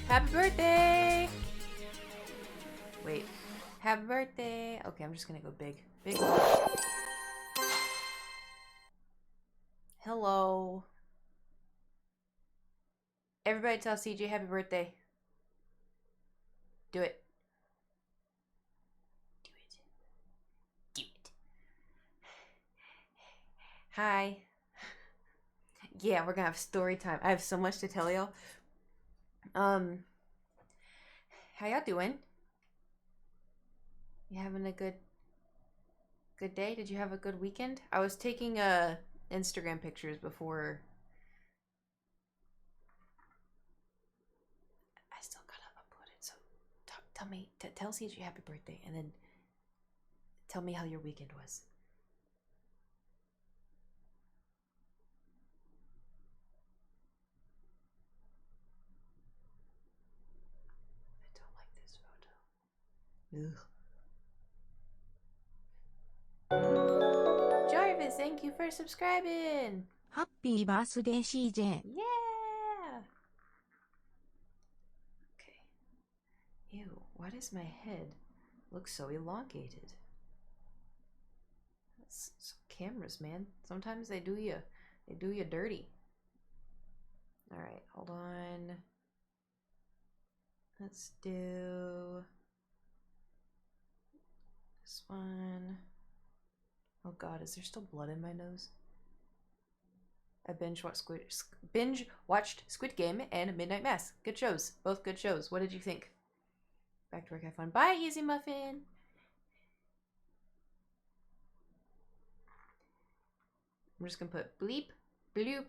Happy birthday! Wait. Happy birthday! Okay, I'm just gonna go big. Big. Hello. Everybody tell CJ happy birthday. Do it. Do it. Do it. Hi. Yeah, we're gonna have story time. I have so much to tell y'all. How y'all doing? You having a good day? Did you have a good weekend? I was taking Instagram pictures before. I still gotta upload it. So tell me, tell CJ happy birthday, and then tell me how your weekend was. I don't like this photo. Ugh. Jarvis, thank you for subscribing. Happy birthday, CJ. Yeah. Okay. Ew, why does my head look so elongated? That's cameras, man. Sometimes they do you dirty. All right, hold on. Let's do this one. Oh God, is there still blood in my nose? I binge watched Squid Game and Midnight Mass. Good shows, both good shows. What did you think? Back to work, have fun. Bye, Easy Muffin. I'm just gonna put bleep, bloop.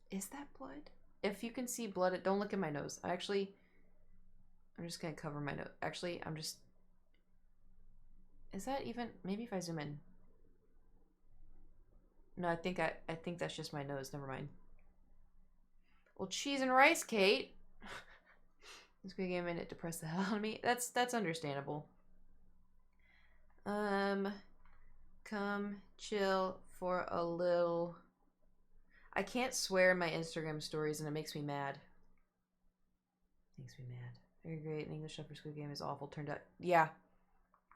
Is that blood? If you can see blood, don't look at my nose. I'm just gonna cover my nose. Actually, is that even? Maybe if I zoom in. No, I think that's just my nose. Never mind. Well, cheese and rice, Kait. It's gonna give a minute to press the hell out of me. That's understandable. Come chill for a little. I can't swear in my Instagram stories, and it makes me mad. Makes me mad. Very great. An English Shepherd Squid Game is awful. Turned out, yeah,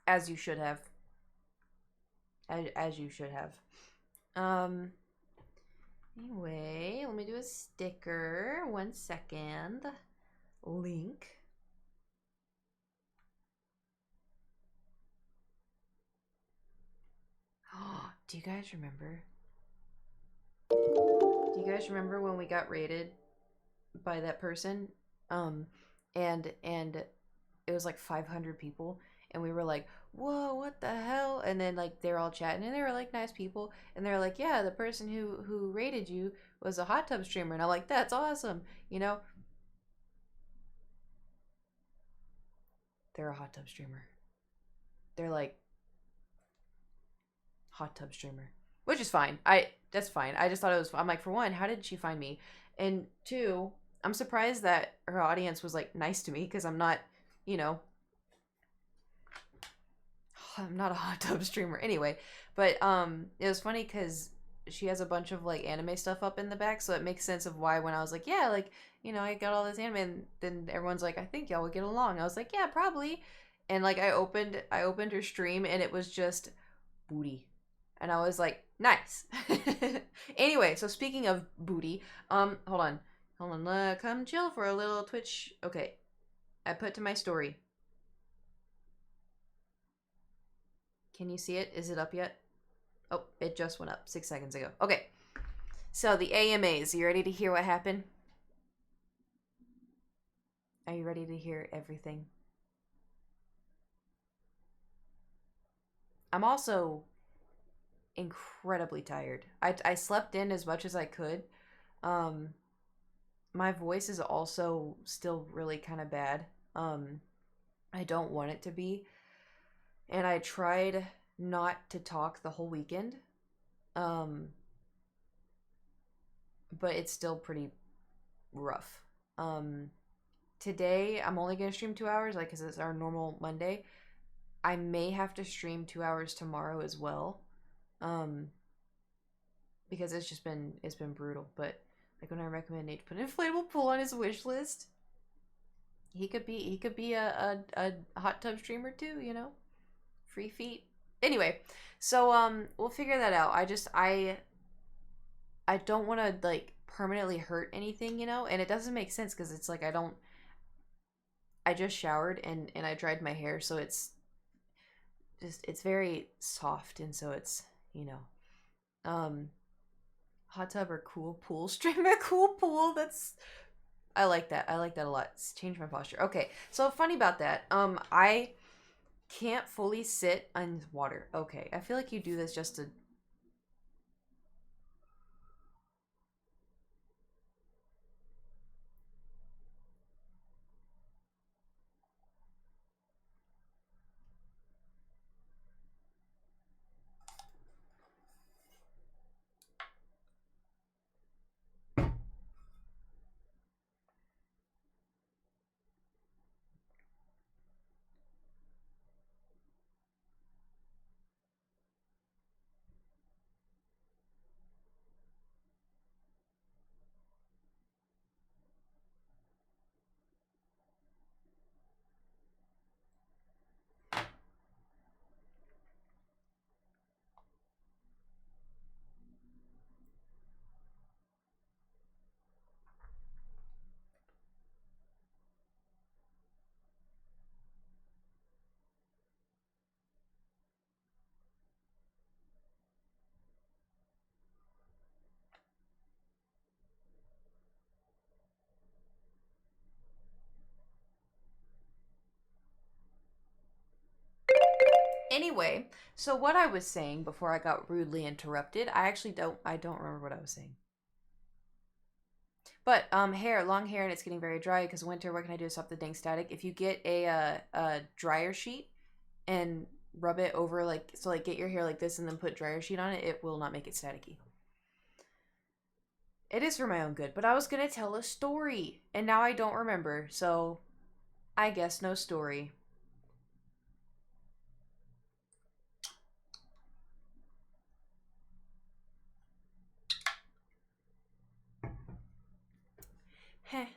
as you should have. As you should have. Anyway, let me do a sticker. 1 second. Link. Oh, do you guys remember? Do you guys remember when we got raided by that person? And it was like 500 people, and we were like, whoa, what the hell? And then like they're all chatting, and they were like nice people, and they're like, yeah, the person who raided you was a hot tub streamer, and I'm like, that's awesome, you know. They're a hot tub streamer. They're like hot tub streamer, which is fine. That's fine. I just thought it was. I'm like, for one, how did she find me? And two, I'm surprised that her audience was like nice to me, because I'm not, you know, I'm not a hot tub streamer anyway. But it was funny because she has a bunch of like anime stuff up in the back, so it makes sense of why when I was like, yeah, like, you know, I got all this anime, and then everyone's like, I think y'all would get along. I was like, yeah, probably. And like I opened her stream, and it was just booty. And I was like, nice. Anyway, so speaking of booty, hold on. Come chill for a little Twitch. Okay, I put to my story. Can you see it? Is it up yet? Oh, it just went up 6 seconds ago. Okay, so the AMAs. You ready to hear what happened? Are you ready to hear everything? I'm also incredibly tired. I slept in as much as I could. My voice is also still really kind of bad. I don't want it to be. And I tried not to talk the whole weekend. But it's still pretty rough. Today I'm only going to stream 2 hours, like, because it's our normal Monday. I may have to stream 2 hours tomorrow as well. Because it's been brutal. But Like when I recommend Nate put an inflatable pool on his wish list. He could be a hot tub streamer too, you know? Free feet. Anyway, so we'll figure that out. I don't want to like permanently hurt anything, you know? And it doesn't make sense cuz it's like I just showered and I dried my hair, so it's very soft, and so it's, you know, hot tub or cool pool streamer. Cool pool. That's I like that. I like that a lot. It's changed my posture. Okay, so funny about that. I can't fully sit on water. Okay, I feel like you do this just to. Anyway, so what I was saying before I got rudely interrupted, I don't remember what I was saying. But long hair, and it's getting very dry because winter. What can I do to stop the dang static? If you get a dryer sheet and rub it over, like, so like get your hair like this and then put dryer sheet on it, it will not make it staticky. It is for my own good, but I was gonna tell a story and now I don't remember, so I guess no story. Heh.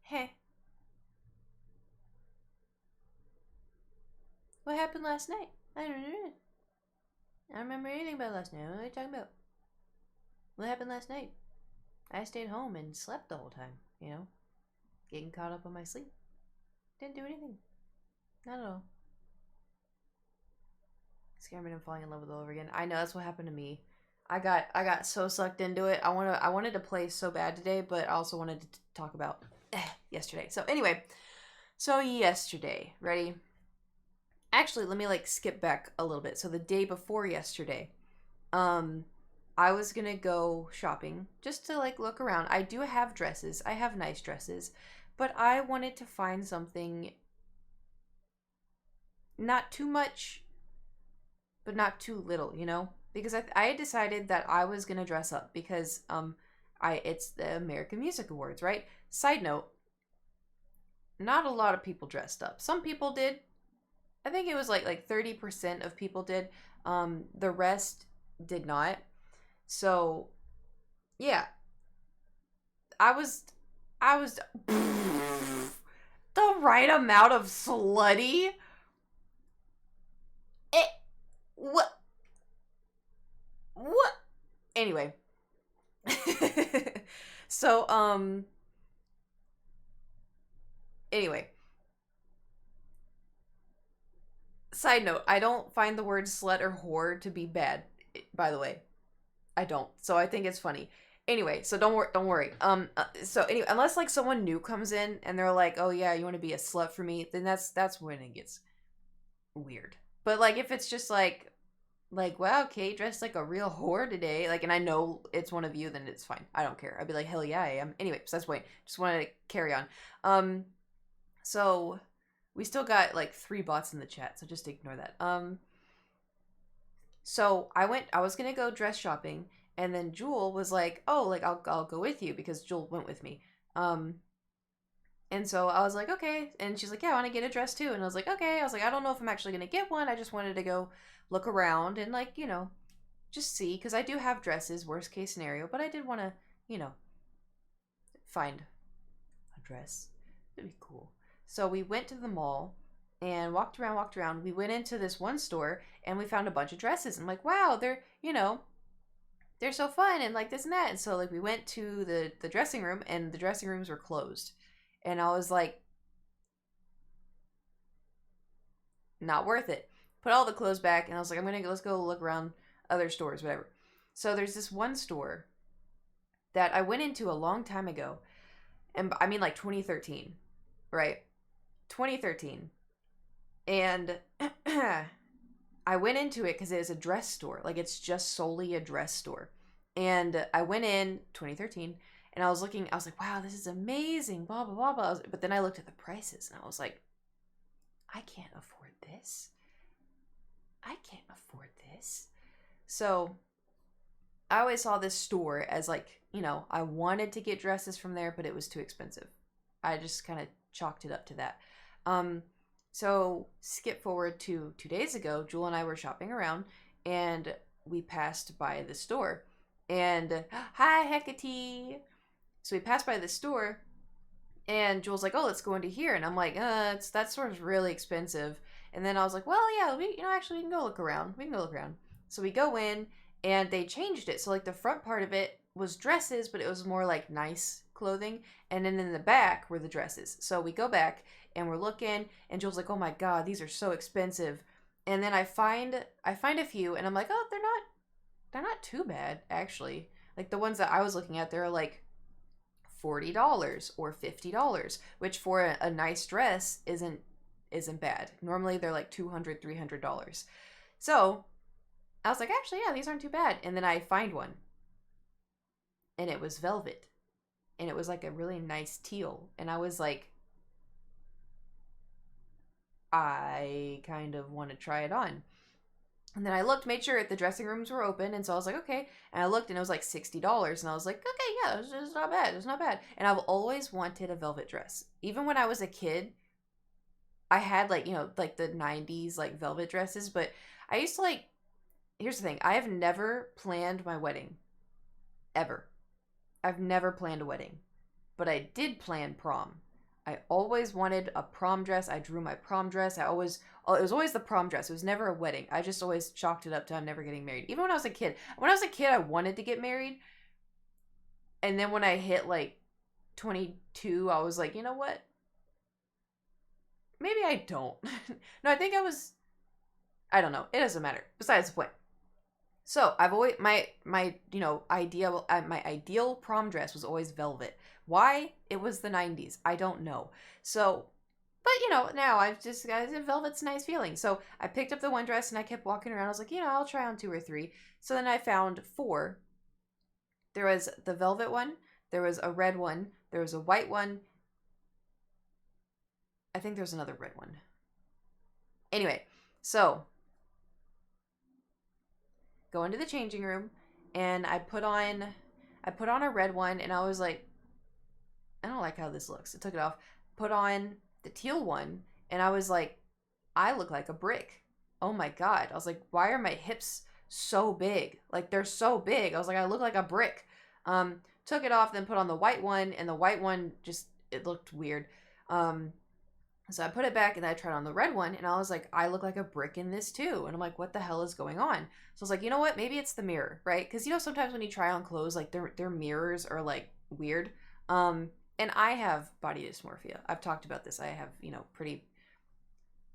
Heh. What happened last night? I don't know. I don't remember anything about last night. What are you talking about? What happened last night? I stayed home and slept the whole time, you know? Getting caught up on my sleep. Didn't do anything. Not at all. Scared me of falling in love with it all over again. I know, that's what happened to me. I got so sucked into it. I wanted to play so bad today, but I also wanted to talk about yesterday. So anyway, yesterday, ready? Actually, let me like skip back a little bit. So the day before yesterday, I was gonna go shopping just to like look around. I do have dresses. I have nice dresses, but I wanted to find something not too much, but not too little, you know? Because I had decided that I was gonna dress up because it's the American Music Awards, right? Side note, not a lot of people dressed up. Some people did. I think it was like 30% of people did. The rest did not. So yeah, I was the right amount of slutty. It what anyway. So anyway, side note, I don't find the word slut or whore to be bad, by the way. I don't. So I think it's funny. Anyway, so don't worry. So anyway, unless like someone new comes in and they're like, "Oh yeah, you want to be a slut for me?" then that's when it gets weird. But like if it's just like wow, Kate dressed like a real whore today, like, and I know it's one of you, then it's fine. I don't care. I'd be like, hell yeah, I am. Anyway, so that's the point. Just wanted to carry on. So we still got like 3 bots in the chat, so just ignore that. So I was gonna go dress shopping, and then Jewel was like, oh, like I'll go with you because Jewel went with me. And so I was like, okay. And she's like, yeah, I want to get a dress too. And I was like, okay. I was like, I don't know if I'm actually gonna get one. I just wanted to go look around and like, you know, just see, because I do have dresses, worst case scenario, but I did want to, you know, find a dress. It'd be cool. So we went to the mall and walked around. We went into this one store and we found a bunch of dresses. I'm like, wow, they're, they're so fun and like this and that. And so like we went to the dressing room and the dressing rooms were closed. And I was like, not worth it. Put all the clothes back and I was like, let's go look around other stores, whatever. So there's this one store that I went into a long time ago. And I mean like 2013, right? 2013. And I went into it because it is a dress store. Like it's just solely a dress store. And I went in 2013 and I was looking, I was like, wow, this is amazing, blah, blah, blah, blah. But then I looked at the prices and I was like, I can't afford this. I can't afford this. So I always saw this store as like, I wanted to get dresses from there, but it was too expensive. I just kind of chalked it up to that. So skip forward to 2 days ago, Jewel and I were shopping around and we passed by the store. And hi, Hecate. So we passed by the store and Jewel's like, oh, let's go into here. And I'm like, that store's really expensive. And then I was like, well, yeah, actually we can go look around. So we go in and they changed it. So like the front part of it was dresses, but it was more like nice clothing. And then in the back were the dresses. So we go back and we're looking and Jewel's like, oh my God, these are so expensive. And then I find a few and I'm like, oh, they're not too bad, actually. Like the ones that I was looking at, they're like $40 or $50, which for a nice dress isn't bad. Normally they're like $200, $300. So I was like, actually, yeah, these aren't too bad. And then I find one and it was velvet and it was like a really nice teal. And I was like, I kind of want to try it on. And then I looked, made sure the dressing rooms were open. And so I was like, okay. And I looked and it was like $60. And I was like, okay, yeah, it's not bad. It's not bad. And I've always wanted a velvet dress. Even when I was a kid, I had like, like the 90s, like velvet dresses. But I used to like, here's the thing. I have never planned my wedding. Ever. I've never planned a wedding. But I did plan prom. I always wanted a prom dress. I drew my prom dress. It was always the prom dress. It was never a wedding. I just always chalked it up to I'm never getting married. Even when I was a kid. When I was a kid, I wanted to get married. And then when I hit like 22, I was like, you know what? Maybe I don't. No, I think I don't know. It doesn't matter. Besides the point. So I've always, my ideal prom dress was always velvet. Why? It was the 90s. I don't know. So, but now I've just got velvet's a nice feeling. So I picked up the one dress and I kept walking around. I was like, I'll try on 2 or 3. So then I found 4. There was the velvet one. There was a red one. There was a white one. I think there's another red one. Anyway, so go into the changing room and I put on a red one and I was like, I don't like how this looks. I took it off, put on the teal one, and I was like, I look like a brick. Oh my God. I was like, why are my hips so big? Like they're so big. I was like, I look like a brick. Took it off, then put on the white one, and the white one it looked weird. So I put it back and I tried on the red one and I was like, I look like a brick in this too. And I'm like, what the hell is going on? So I was like, you know what? Maybe it's the mirror, right? Because sometimes when you try on clothes, like their mirrors are like weird. And I have body dysmorphia. I've talked about this. I have, pretty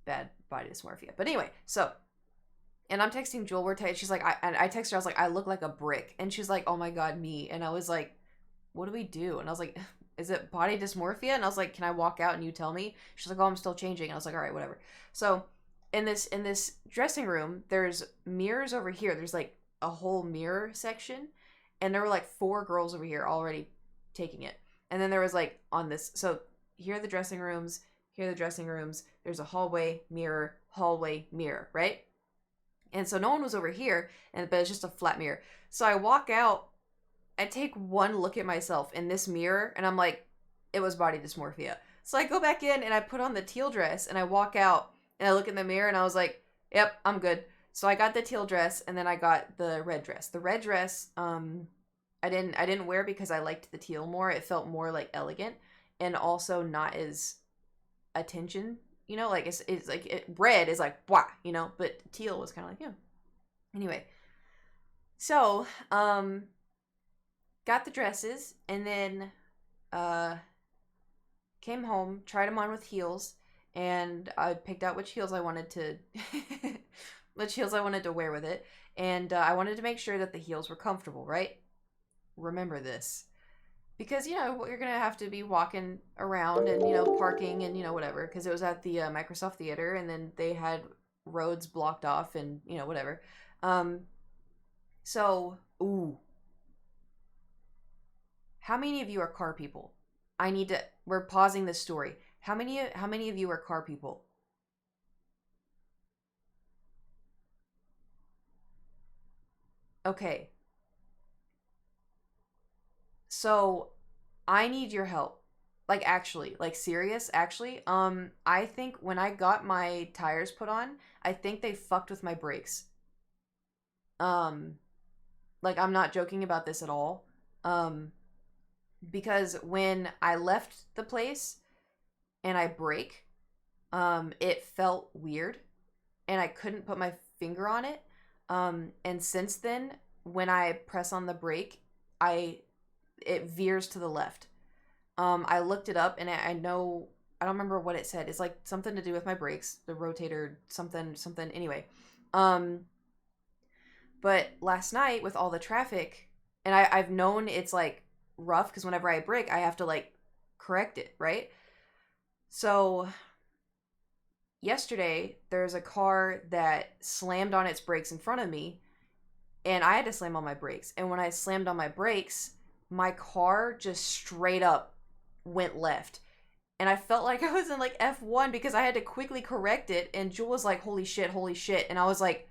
bad body dysmorphia. But anyway, so, and I'm texting Jewel. She's like, I texted her. I was like, I look like a brick. And she's like, oh my God, me. And I was like, what do we do? And I was like, is it body dysmorphia? And I was like, can I walk out and you tell me? She's like, oh, I'm still changing. And I was like, all right, whatever. So in this dressing room, there's mirrors over here. There's like a whole mirror section. And there were like 4 girls over here already taking it. And then there was like on this, so here are the dressing rooms, there's a hallway, mirror, right? And so no one was over here, but it's just a flat mirror. So I walk out, I take one look at myself in this mirror, and I'm like, it was body dysmorphia. So I go back in, and I put on the teal dress, and I walk out, and I look in the mirror, and I was like, yep, I'm good. So I got the teal dress and then I got the red dress. The red dress, I didn't wear because I liked the teal more. It felt more like elegant and also not as attention, you know, like it's like red is like blah, you know, but teal was kind of like, yeah. Anyway, so got the dresses and then came home, tried them on with heels, and I picked out which heels I wanted to which heels I wanted to wear with it, and I wanted to make sure that the heels were comfortable, right? Remember this. Because, you know, you're going to have to be walking around and, you know, parking and, you know, whatever. Because it was at the Microsoft Theater and then they had roads blocked off and, you know, whatever. So, ooh. How many of you are car people? We're pausing this story. How many of you are car people? Okay. So, I need your help. Like actually, like serious, actually. I think when I got my tires put on, I think they fucked with my brakes. Um, like I'm not joking about this at all. Um, because when I left the place and I brake, it felt weird and I couldn't put my finger on it. And since then, when I press on the brake, it veers to the left. I looked it up and I know I don't remember what it said. It's like something to do with my brakes, the rotator, something. Anyway, but last night with all the traffic, and I've known it's like rough because whenever I brake, I have to like correct it, right? So yesterday there's a car that slammed on its brakes in front of me, and I had to slam on my brakes. And when I slammed on my brakes, my car just straight up went left. And I felt like I was in like F1 because I had to quickly correct it. And Jewel was like, holy shit, holy shit. And I was like,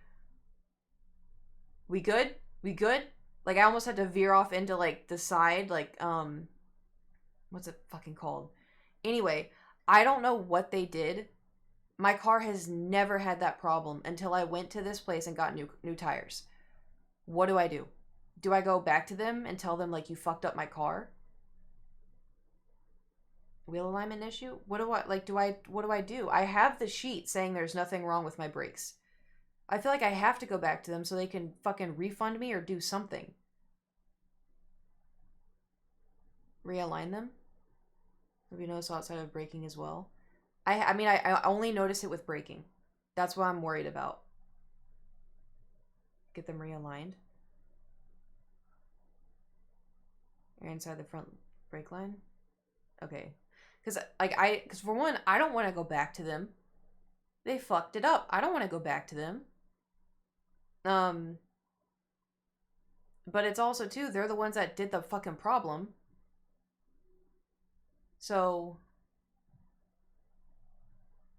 we good? We good? Like I almost had to veer off into like the side, like, what's it fucking called? Anyway, I don't know what they did. My car has never had that problem until I went to this place and got new tires. What do I do? Do I go back to them and tell them like you fucked up my car? Wheel alignment issue? What do I do? I have the sheet saying there's nothing wrong with my brakes. I feel like I have to go back to them so they can fucking refund me or do something. Realign them? Have you noticed outside of braking as well? I mean, I only notice it with braking. That's what I'm worried about. Get them realigned. You're inside the front brake line? Okay. Because for one, I don't want to go back to them. They fucked it up. I don't want to go back to them. But it's also, too, they're the ones that did the fucking problem. So,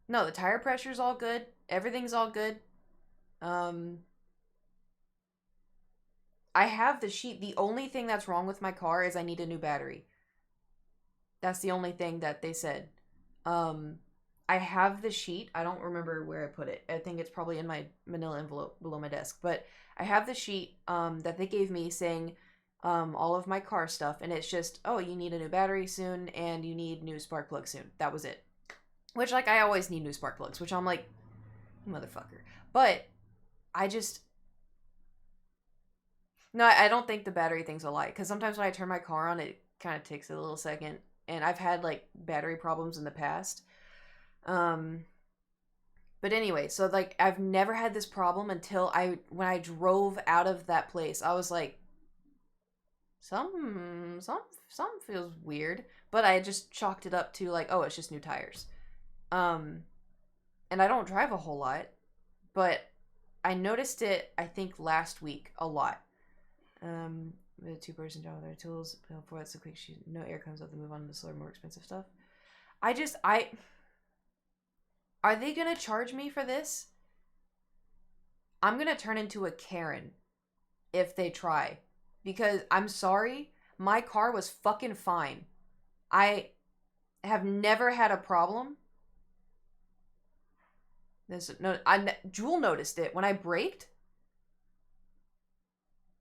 no, the tire pressure's all good. Everything's all good. I have the sheet. The only thing that's wrong with my car is I need a new battery. That's the only thing that they said. I have the sheet. I don't remember where I put it. I think it's probably in my manila envelope below my desk. But I have the sheet that they gave me saying all of my car stuff. And it's just, oh, you need a new battery soon and you need new spark plug soon. That was it. Which, like, I always need new spark plugs. Which I'm like, motherfucker. But I just... No, I don't think the battery thing's a lie. Because sometimes when I turn my car on, it kind of takes a little second. And I've had, like, battery problems in the past. But anyway, so, like, I've never had this problem until when I drove out of that place. I was like, some feels weird. But I just chalked it up to, like, oh, it's just new tires. And I don't drive a whole lot. But I noticed it, I think, last week a lot. With a two-person job with their tools, before that's a quick shoot. No air comes out to move on to the slower, more expensive stuff. Are they gonna charge me for this? I'm gonna turn into a Karen if they try. Because I'm sorry, my car was fucking fine. I have never had a problem. Jewel noticed it when I braked.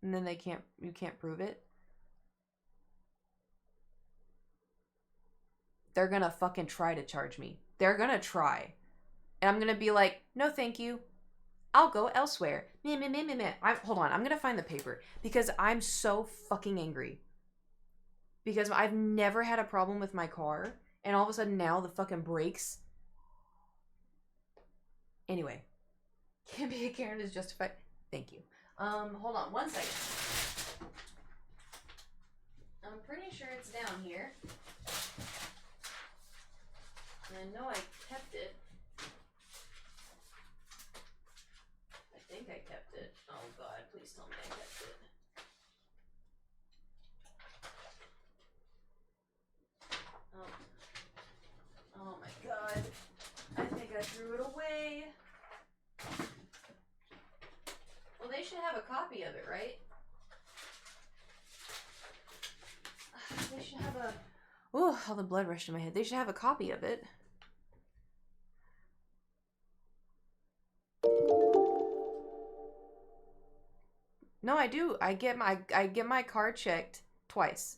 And then you can't prove it. They're gonna fucking try to charge me. They're gonna try. And I'm gonna be like, no thank you. I'll go elsewhere. Hold on, I'm gonna find the paper. Because I'm so fucking angry. Because I've never had a problem with my car. And all of a sudden now the fucking brakes. Anyway. Can't be a Karen is justified. Thank you. Hold on 1 second. I'm pretty sure it's down here. And I know I kept it. I think I kept it. Oh god, please tell me I kept it. Oh my god. I think I threw it away. Well, they should have a copy of it, right? They should have a... Ooh, all the blood rushed to my head. They should have a copy of it. No, I do. I get my car checked twice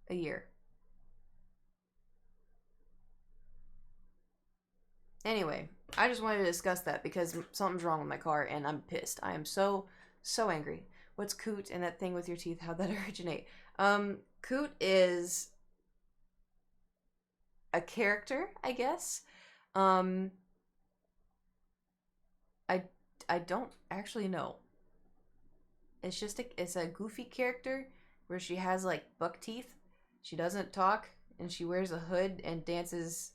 a year. Anyway, I just wanted to discuss that because something's wrong with my car and I'm pissed. I am so angry. What's Coot and that thing with your teeth? How'd that originate? Coot is a character, I guess. I don't actually know. It's just it's a goofy character where she has like buck teeth. She doesn't talk and she wears a hood and dances,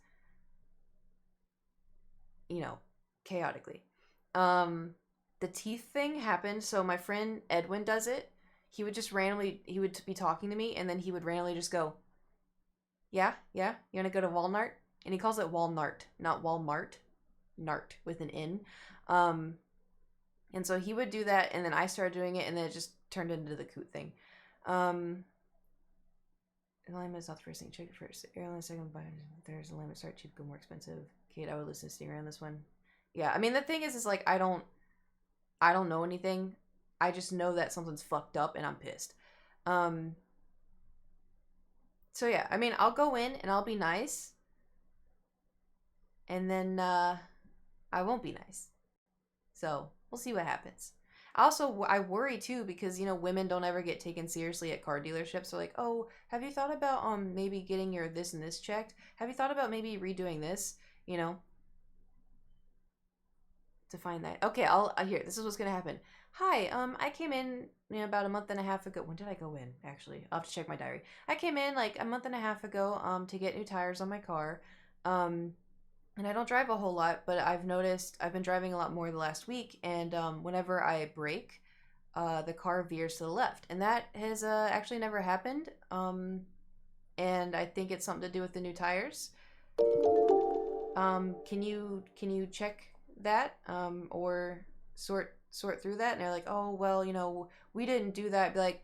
you know, chaotically. The teeth thing happened. So my friend Edwin does it. He would just randomly, he would be talking to me and then he would randomly just go, yeah, you want to go to Walmart? And he calls it Walmart, not Walmart. Nart with an N. And so he would do that, and then I started doing it, and then it just turned into the Coot thing. Alignment is not the first thing. Check it first. Airline second. There's alignment start cheap, go more expensive. Kate, I would listen to Stinger on this one. Yeah, I mean the thing is like I don't know anything. I just know that something's fucked up, and I'm pissed. So yeah, I mean I'll go in and I'll be nice, and then I won't be nice. So we'll see what happens. Also, I worry too because, you know, women don't ever get taken seriously at car dealerships. So like, oh, have you thought about maybe getting your this and this checked? Have you thought about maybe redoing this? You know, to find that. Okay, I'll here. This is what's gonna happen. Hi, I came in, you know, about a month and a half ago. When did I go in? Actually, I'll have to check my diary. I came in like a month and a half ago to get new tires on my car. And I don't drive a whole lot, but I've noticed I've been driving a lot more the last week, and whenever I brake, the car veers to the left, and that has actually never happened. And I think it's something to do with the new tires. Can you check that or sort through that? And they're like, oh well, you know, we didn't do that. Be like,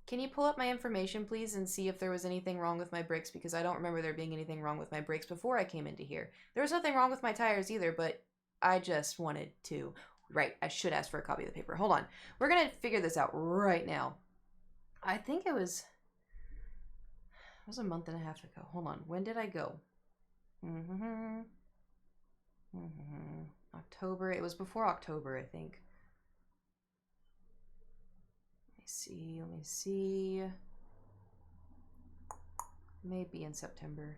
can you pull up my information, please, and see if there was anything wrong with my brakes? Because I don't remember there being anything wrong with my brakes before I came into here. There was nothing wrong with my tires either, but I just wanted to... Right, I should ask for a copy of the paper. Hold on. We're going to figure this out right now. I think it was a month and a half ago. Hold on. When did I go? October. It was before October, I think. Let me see. Maybe in September.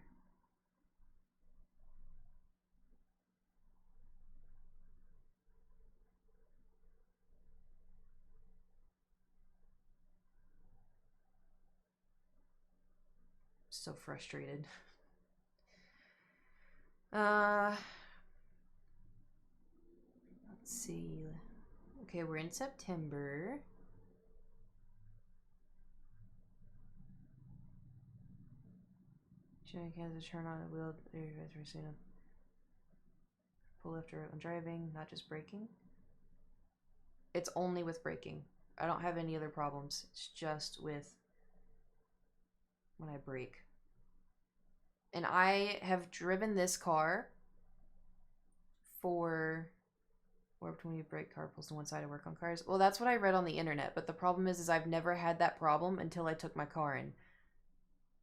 So frustrated. Let's see. Okay, we're in September. Showing hands to turn on the wheel. Pull left or right when driving, not just braking. It's only with braking. I don't have any other problems. It's just with when I brake. And I have driven this car for warped when you brake car pulls to one side to work on cars. Well, that's what I read on the internet, but the problem is I've never had that problem until I took my car in.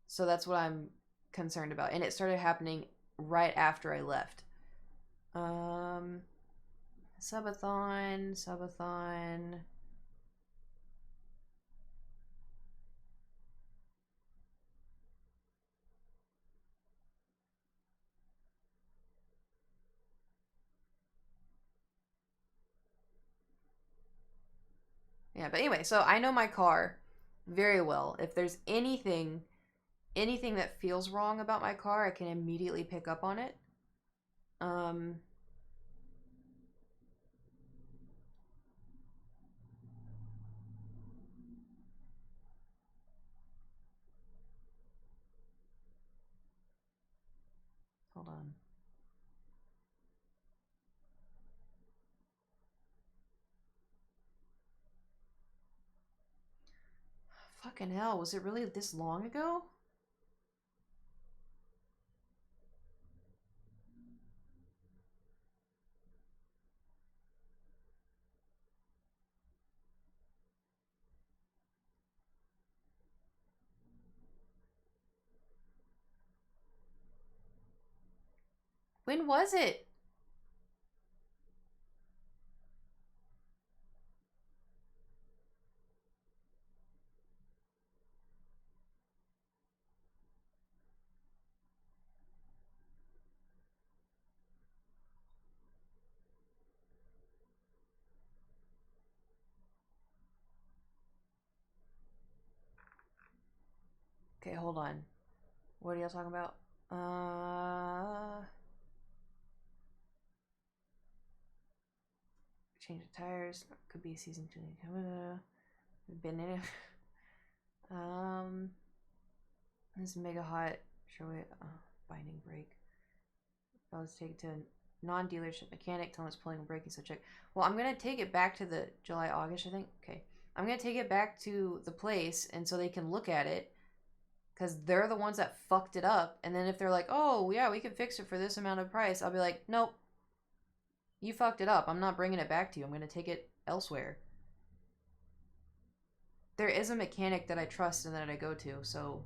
So that's what I'm concerned about. And it started happening right after I left. Subathon. Yeah, but anyway, so I know my car very well. If there's anything that feels wrong about my car, I can immediately pick up on it. Um Hold on. Fucking hell, was it really this long ago? When was it? Okay, hold on. What are y'all talking about? Change the tires. Could be a season 2. Been in it. This is mega hot. Show it. Binding brake. I was taken to a non-dealership mechanic. Tell him it's pulling and braking. So check. Well, I'm gonna take it back to the July, August. I think. Okay. I'm gonna take it back to the place, and so they can look at it, because they're the ones that fucked it up. And then if they're like, oh yeah, we can fix it for this amount of price, I'll be like, nope, you fucked it up. I'm not bringing it back to you. I'm gonna take it elsewhere. There is a mechanic that I trust and that I go to, so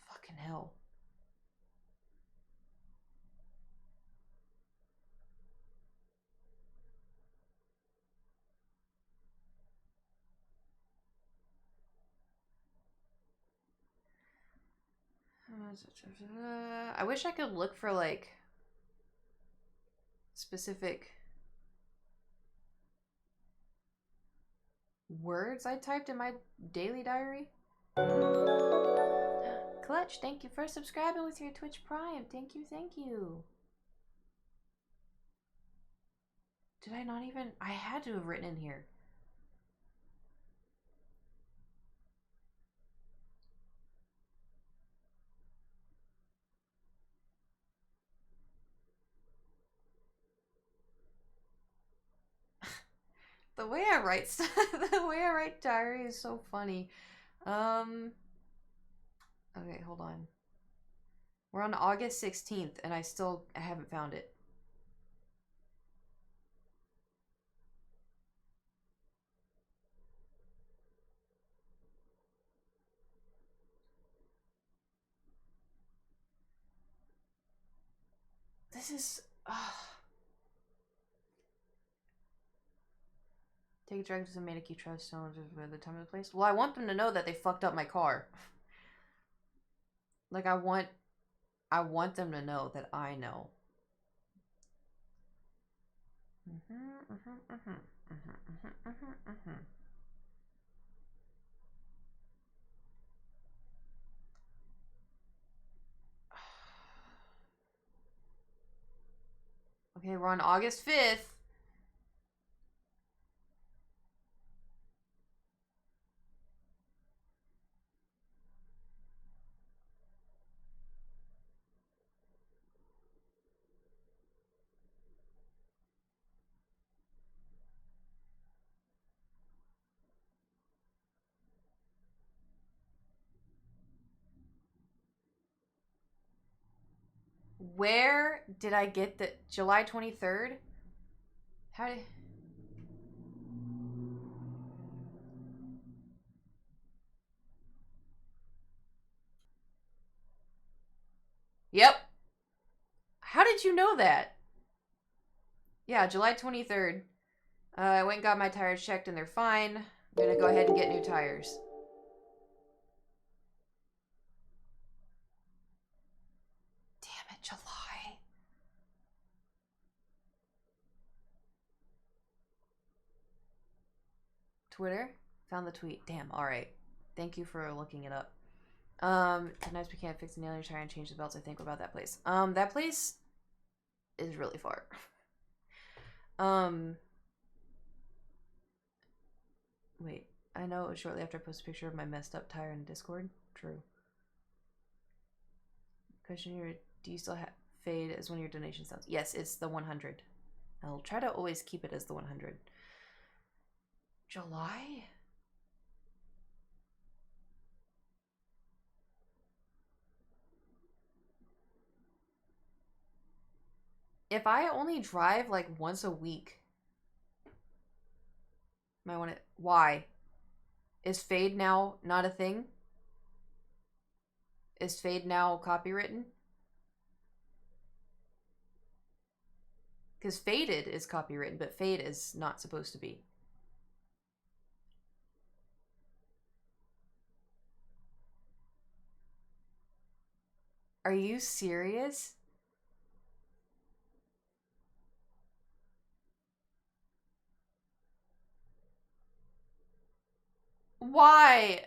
fucking hell. I wish I could look for like specific words I typed in my daily diary. Clutch, thank you for subscribing with your Twitch Prime. Thank you, thank you. Did I not even? I had to have written in here. The way I write stuff, the way I write diary is so funny. Okay, hold on. We're on August 16th, and I haven't found it. This is. Take a drag to some Maneki Trust Stones by the time of the place. Well, I want them to know that they fucked up my car. Like, I want them to know that I know. Okay, we're on August 5th. Where did I get the July 23rd? How did... Yep. How did you know that? Yeah, July 23rd. I went and got my tires checked and they're fine. I'm gonna go ahead and get new tires. Damn it, July. Twitter? Found the tweet. Damn, alright. Thank you for looking it up. Tonight's we can't fix the nail in your tire and change the belts. I think about that place. That place is really far. Wait. I know it was shortly after I posted a picture of my messed up tire in Discord. True. Question here, do you still have Fade as one of your donation sounds? Yes, it's the 100. I'll try to always keep it as the 100. July? If I only drive like once a week, might want to. Why? Is Fade now not a thing? Is Fade now copywritten? Because Faded is copywritten, but Fade is not supposed to be. Are you serious? Why?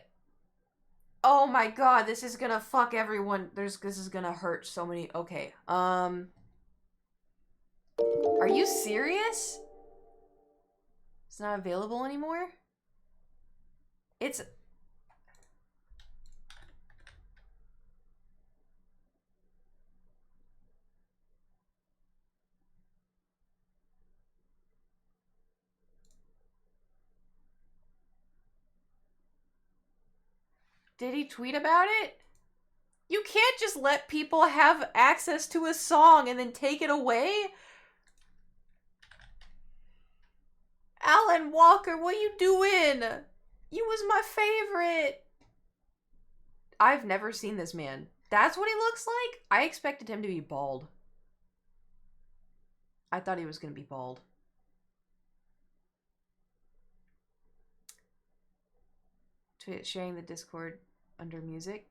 Oh my god, this is gonna fuck everyone. This is gonna hurt so many. Okay. Are you serious? It's not available anymore? It's... Did he tweet about it? You can't just let people have access to a song and then take it away. Alan Walker, what you doing? You was my favorite. I've never seen this man. That's what he looks like? I expected him to be bald. I thought he was going to be bald. Sharing the Discord under music.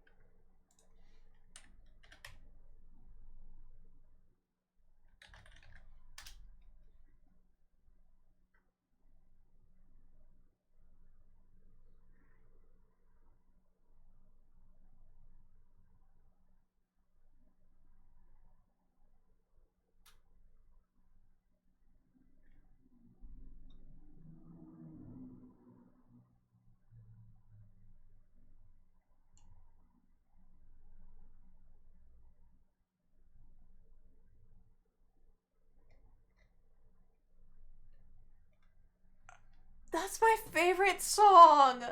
That's my favorite song.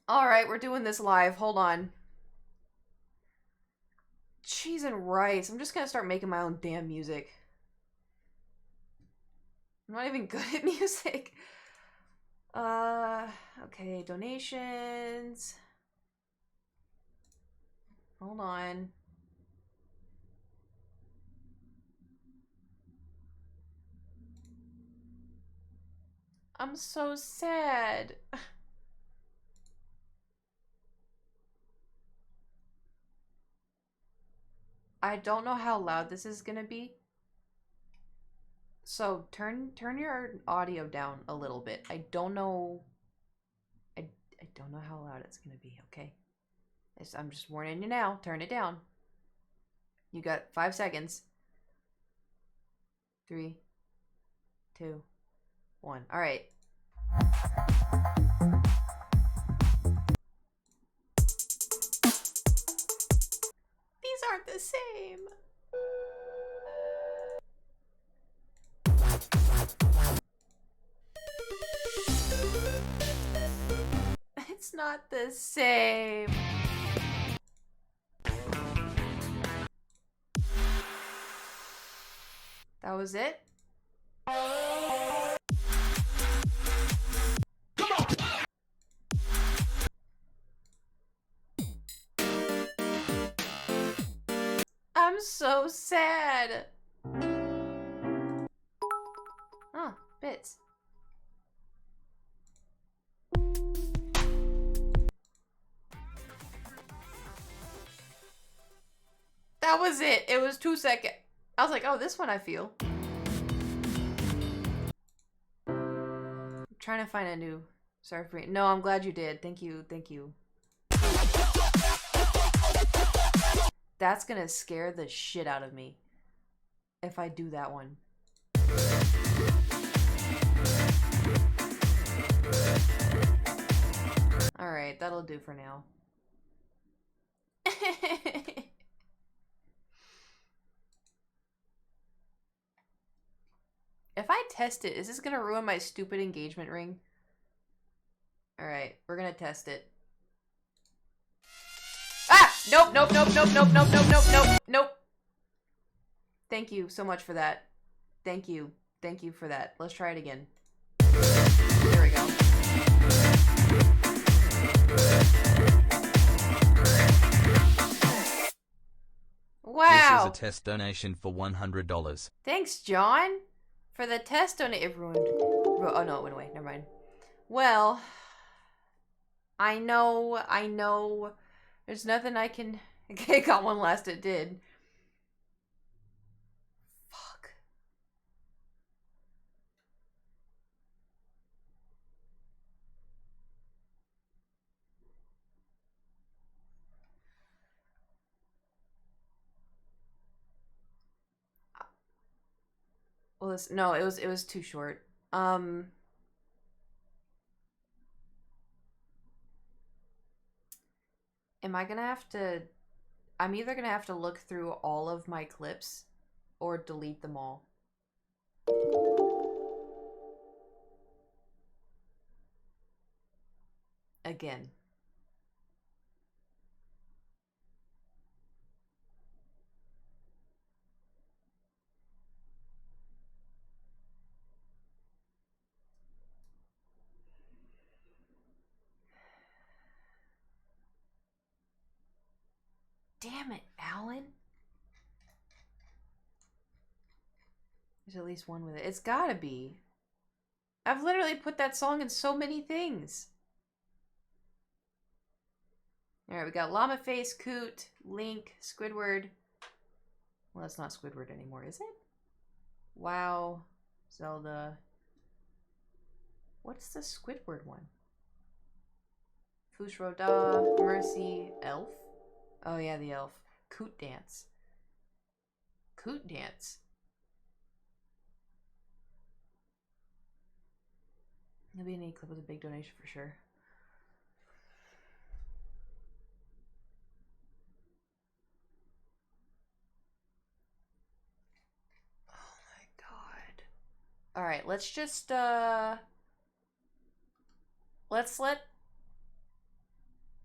All right, we're doing this live. Hold on. Cheese and rice. I'm just gonna start making my own damn music. I'm not even good at music. Okay, donations. Hold on. I'm so sad. I don't know how loud this is gonna be. So turn your audio down a little bit. I don't know how loud it's gonna be, okay? I'm just warning you now. Turn it down. You got 5 seconds. 3, 2, 1. All right. These aren't the same. It's not the same. was it? I'm so sad. Oh, bits. That was it. It was 2 seconds. I was like, oh, this one I feel. I'm trying to find a new. Sorry for me. No, I'm glad you did. Thank you. Thank you. That's gonna scare the shit out of me if I do that one. Alright, that'll do for now. If I test it, is this gonna ruin my stupid engagement ring? Alright, we're gonna test it. Ah! Nope, nope, nope, nope, nope, nope, nope, nope, nope, nope. Thank you so much for that. Thank you. Thank you for that. Let's try it again. There we go. Wow. This is a test donation for $100. Thanks, John, for the test donation. It ruined. Oh no, it went away. Never mind. Well, I know. There's nothing I can. Okay, got one last. It did. Fuck. Well, no, it was too short. Am I gonna have to... I'm either gonna have to look through all of my clips or delete them all. Again. Damn it, Alan. There's at least one with it. It's gotta be. I've literally put that song in so many things. Alright, we got Llama Face, Coot, Link, Squidward. Well, that's not Squidward anymore, is it? WoW, Zelda. What's the Squidward one? Fush Roda, Mercy, Elf? Oh yeah, the elf. Coot Dance. Coot Dance. There'll be an e-clip with a big donation for sure. Oh my god. Alright, let's just let's let...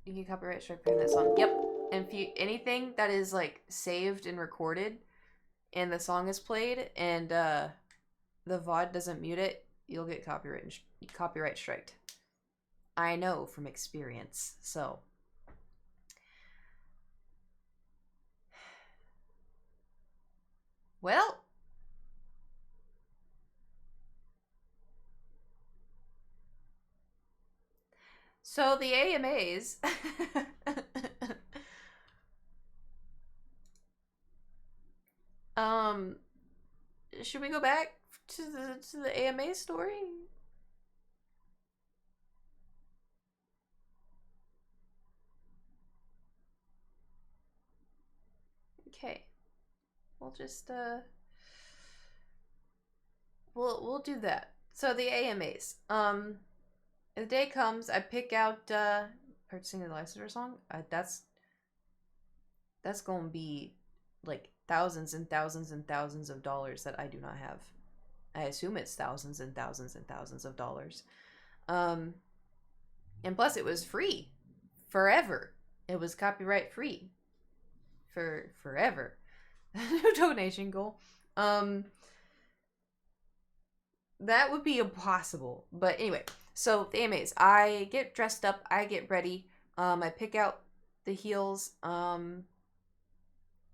You can copyright strike for that song. Yep. And if you, anything that is like saved and recorded and the song is played and the VOD doesn't mute it, you'll get copyright striked. I know from experience. So well, so the AMAs should we go back to the AMA story? Okay. We'll just we'll do that. So the AMAs. The day comes, I pick out purchasing the licensor song. That's gonna be like thousands and thousands and thousands of dollars that I do not have. I assume it's thousands and thousands and thousands of dollars. And plus it was free forever. It was copyright free for forever. New donation goal. That would be impossible. But anyway, so the AMAs, I get dressed up, I get ready, I pick out the heels, and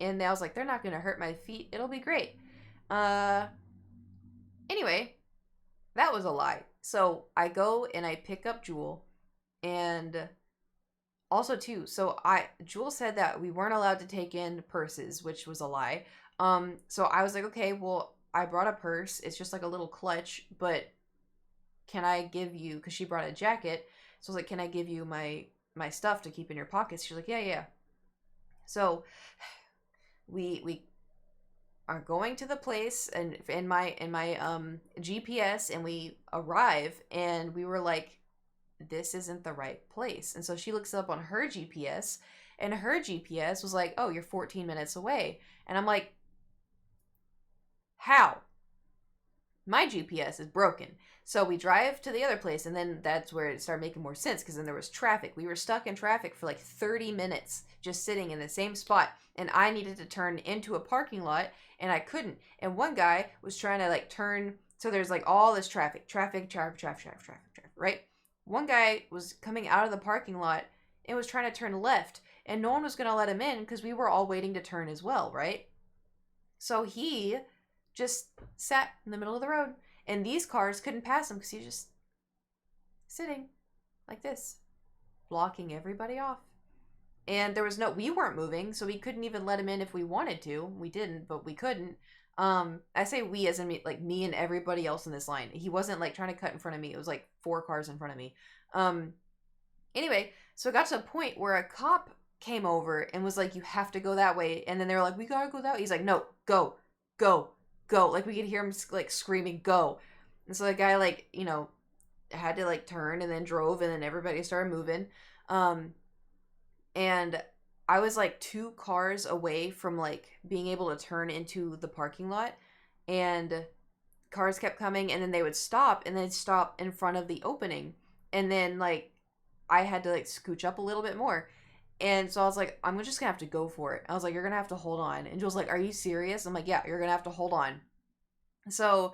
I was like, they're not gonna hurt my feet, it'll be great. Anyway, that was a lie. So I go and I pick up Jewel, and also too, so Jewel said that we weren't allowed to take in purses, which was a lie. So I was like, okay, well, I brought a purse. It's just like a little clutch, but can I give you, because she brought a jacket. So I was like, can I give you my stuff to keep in your pockets? She's like, yeah. So we are going to the place and in my GPS, and we arrive, and we were like, this isn't the right place. And so she looks up on her GPS, and her GPS was like, oh, you're 14 minutes away. And I'm like, how? My GPS is broken. So we drive to the other place, and then that's where it started making more sense, because then there was traffic. We were stuck in traffic for like 30 minutes just sitting in the same spot, and I needed to turn into a parking lot, and I couldn't. And one guy was trying to like turn, so there's like all this traffic, right? One guy was coming out of the parking lot and was trying to turn left, and no one was going to let him in because we were all waiting to turn as well, right? So he just sat in the middle of the road, and these cars couldn't pass him because he was just sitting like this, blocking everybody off. And there was we weren't moving, so we couldn't even let him in if we wanted to. We didn't, but we couldn't. I say we as in me and everybody else in this line. He wasn't like trying to cut in front of me. It was like 4 cars in front of me. Anyway, so it got to a point where a cop came over and was like, you have to go that way. And then they were like, we gotta go that way. He's like, no, go. Like we could hear him like screaming, go. And so the guy like, had to like turn and then drove, and then everybody started moving. And I was like 2 cars away from like being able to turn into the parking lot, and cars kept coming, and then they would stop, and then stop in front of the opening. And then like I had to like scooch up a little bit more. And so I was like, I'm just gonna have to go for it. I was like, you're gonna have to hold on. And Jules like, are you serious? I'm like, yeah, you're gonna have to hold on. So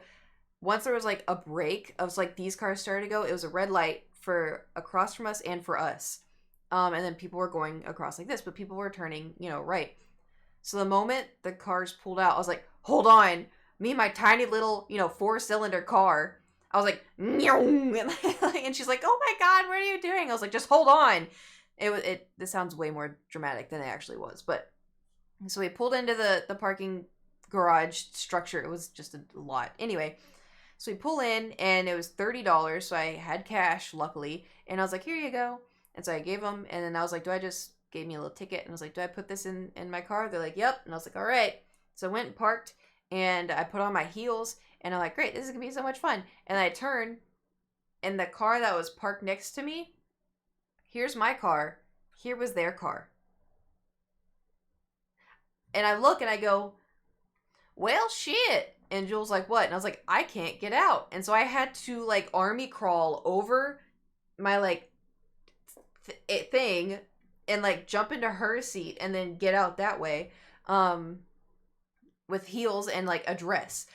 once there was like a break, I was like, these cars started to go. It was a red light for across from us and for us. And then people were going across like this, but people were turning, right. So the moment the cars pulled out, I was like, hold on. Me and my tiny little, 4-cylinder car. I was like, and she's like, oh my God, what are you doing? I was like, just hold on. This sounds way more dramatic than it actually was. But so we pulled into the parking garage structure. It was just a lot. Anyway, so we pull in, and it was $30. So I had cash, luckily. And I was like, here you go. And so I gave them, and then I was like, gave me a little ticket, and I was like, do I put this in my car? They're like, yep. And I was like, all right. So I went and parked, and I put on my heels, and I'm like, great, this is going to be so much fun. And I turn, and the car that was parked next to me, here's my car, here was their car. And I look, and I go, well, shit. And Jules like, what? And I was like, I can't get out. And so I had to, like, army crawl over my, like, thing and like jump into her seat and then get out that way with heels and like a dress.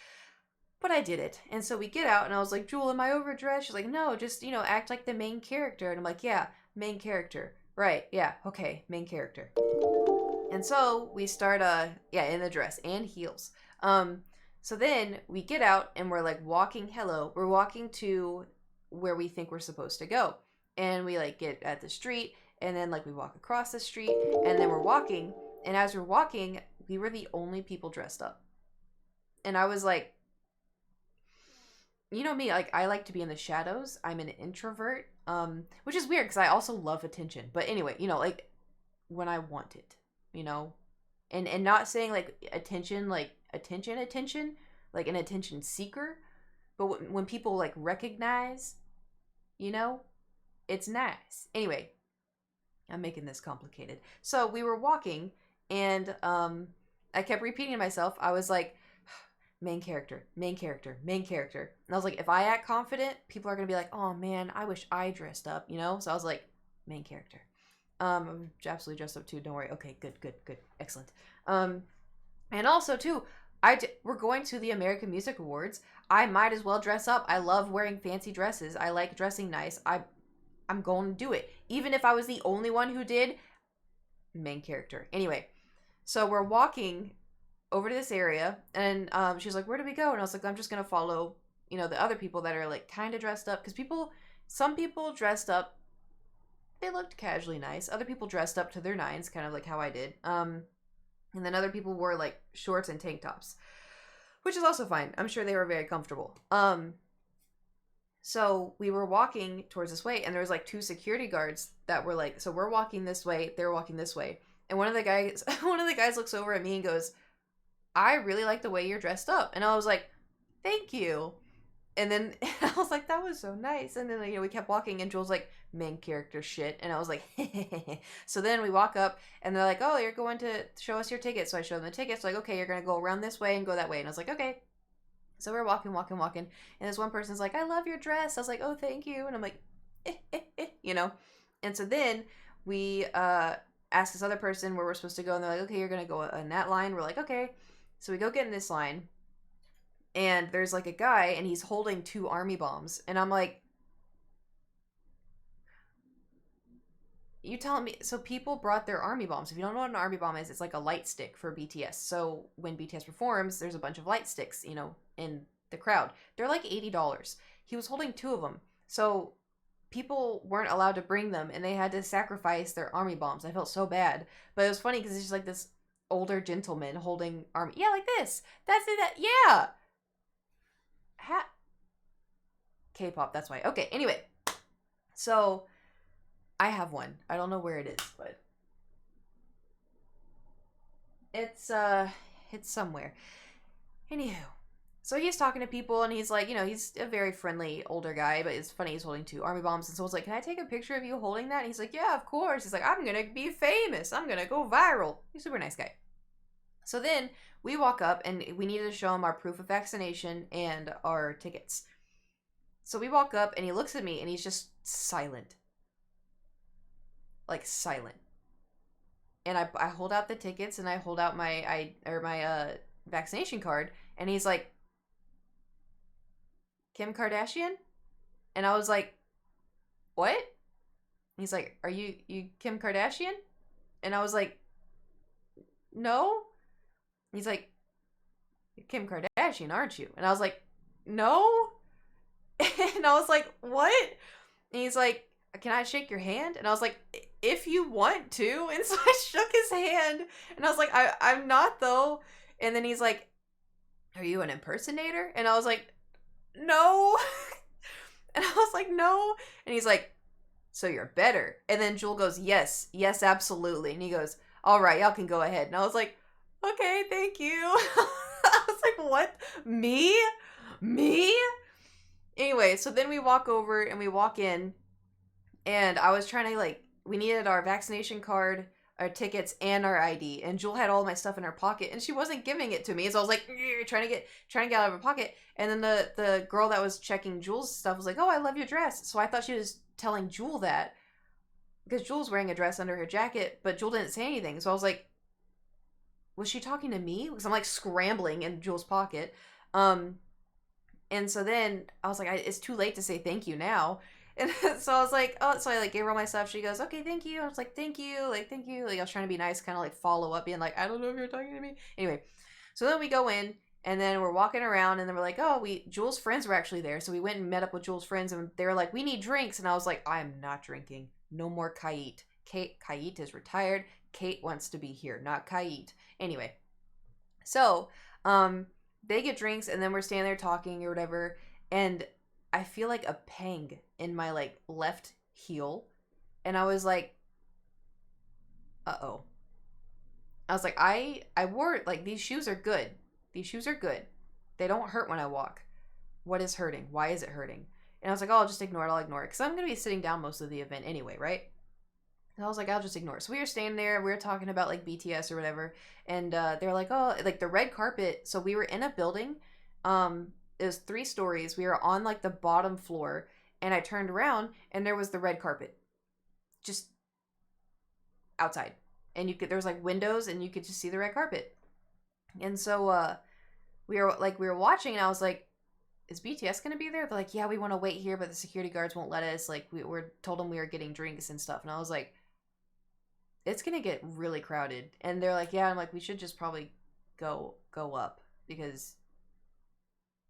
But I did it. And so we get out, and I was like, Jewel, am I overdressed? She's like, no, just act like the main character. And I'm like, yeah, main character, right? Yeah, okay, main character. And so we start in the dress and heels. So then we get out, and we're like walking to where we think we're supposed to go. And we like get at the street, and then like we walk across the street, and then we're walking, and as we're walking, we were the only people dressed up. And I was like, me, like I like to be in the shadows. I'm an introvert, which is weird because I also love attention. But anyway, like when I want it, and not saying like attention, like attention, like an attention seeker, but when people like recognize, it's nice. Anyway, I'm making this complicated. So we were walking, and I kept repeating to myself. I was like, main character. And I was like, if I act confident, people are going to be like, oh man, I wish I dressed up, So I was like, main character. I'm absolutely dressed up too. Don't worry. Okay, good. Excellent. And also too, we're going to the American Music Awards. I might as well dress up. I love wearing fancy dresses. I like dressing nice. I'm going to do it. Even if I was the only one who did, main character. Anyway, so we're walking over to this area, and she's like, where do we go? And I was like, I'm just gonna follow, you know, the other people that are like kind of dressed up, because some people dressed up, they looked casually nice. Other people dressed up to their nines, kind of like how I did. And then other people wore like shorts and tank tops, which is also fine. I'm sure they were very comfortable. So we were walking towards this way, and there was like 2 security guards that were like, so we're walking this way, they're walking this way. And one of the guys looks over at me and goes, I really like the way you're dressed up. And I was like, thank you. And then I was like, that was so nice. And then, you know, we kept walking, and Joel's like, main character shit. And I was like, so then we walk up, and they're like, oh, you're going to show us your ticket. So I show them the tickets. Like, okay, you're going to go around this way and go that way. And I was like, okay. So we're walking. And this one person's like, I love your dress. I was like, oh, thank you. And I'm like, you know. And so then we ask this other person where we're supposed to go. And they're like, okay, you're going to go in that line. We're like, okay. So we go get in this line. And there's like a guy, and he's holding 2 army bombs. And I'm like, you telling me? So people brought their army bombs. If you don't know what an army bomb is, it's like a light stick for BTS. So when BTS performs, there's a bunch of light sticks, you know, in the crowd. They're like $80. He was holding 2 of them. So people weren't allowed to bring them, and they had to sacrifice their army bombs. I felt so bad. But it was funny because it's just like this older gentleman holding army. Yeah, like this. That's it. Yeah. K-pop, that's why. Okay, anyway. So I have one. I don't know where it is, but it's somewhere. Anywho, so he's talking to people, and he's like, you know, he's a very friendly older guy, but it's funny, he's holding 2 army bombs. And so I was like, can I take a picture of you holding that? And he's like, yeah, of course. He's like, I'm gonna be famous. I'm gonna go viral. He's a super nice guy. So then we walk up, and we needed to show him our proof of vaccination and our tickets. So we walk up, and he looks at me, and he's just silent. Like, silent. And I hold out the tickets, and I hold out my vaccination card, and he's like, Kim Kardashian? And I was like, what? He's like, are you Kim Kardashian? And I was like, no. He's like, you're Kim Kardashian, aren't you? And I was like, no. And I was like, what? And he's like, can I shake your hand? And I was like, if you want to. And so I shook his hand, and I was like, I'm not though. And then he's like, are you an impersonator? And I was like, no. And I was like, no. And he's like, so you're better. And then Jewel goes, yes, absolutely. And he goes, all right, y'all can go ahead. And I was like, okay, thank you. I was like, what? Me? Anyway, so then we walk over, and we walk in, and I was trying to, like, we needed our vaccination card, our tickets, and our ID. And Jewel had all my stuff in her pocket, and she wasn't giving it to me. So I was like, trying to get out of her pocket. And then the girl that was checking Jewel's stuff was like, oh, I love your dress. So I thought she was telling Jewel that, because Jewel's wearing a dress under her jacket, but Jewel didn't say anything. So I was like, was she talking to me? Because I'm like scrambling in Jewel's pocket. And so then I was like, it's too late to say thank you now. And so I was like, oh, so I like gave her all my stuff. She goes, okay, thank you. I was like, thank you. Like, thank you. Like, I was trying to be nice, kind of like follow up, being like, I don't know if you're talking to me. Anyway, so then we go in, and then we're walking around, and then we're like, oh, Jewel's friends were actually there. So we went and met up with Jewel's friends, and they were like, we need drinks. And I was like, I'm not drinking. No more Kait. Kait is retired. Kait wants to be here, not Kait. Anyway, so they get drinks, and then we're standing there talking or whatever, and I feel like a pang in my like left heel, and I was like, uh-oh. I was like, I wore, like, these shoes are good. They don't hurt when I walk. What is hurting? Why is it hurting? And I was like, oh, I'll just ignore it. I'll ignore it, because I'm going to be sitting down most of the event anyway, right? And I was like, I'll just ignore it. So we were standing there, we were talking about like BTS or whatever, and they're like, oh, like the red carpet. So we were in a building, it was 3 stories. We were on like the bottom floor, and I turned around, and there was the red carpet just outside, and there was like windows, and you could just see the red carpet. And so we were watching, and I was like, is BTS gonna be there? They're like, yeah, we want to wait here, but the security guards won't let us. Like, we're told them we were getting drinks and stuff, and I was like, it's gonna get really crowded. And they're like, yeah. I'm like, we should just probably go up because,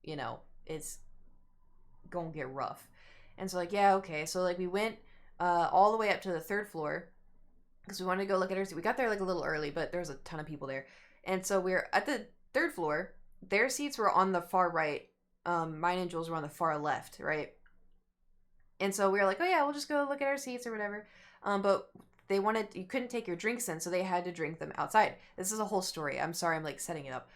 you know, it's gonna get rough. And so like, yeah, okay. So like we went all the way up to the 3rd floor because we wanted to go look at her seat. We got there like a little early, but there was a ton of people there. And so we were at the 3rd floor. Their seats were on the far right. Mine and Jules were on the far left, right? And so we were like, oh yeah, we'll just go look at our seats or whatever. But you couldn't take your drinks in, so they had to drink them outside. This is a whole story. I'm sorry, I'm like setting it up.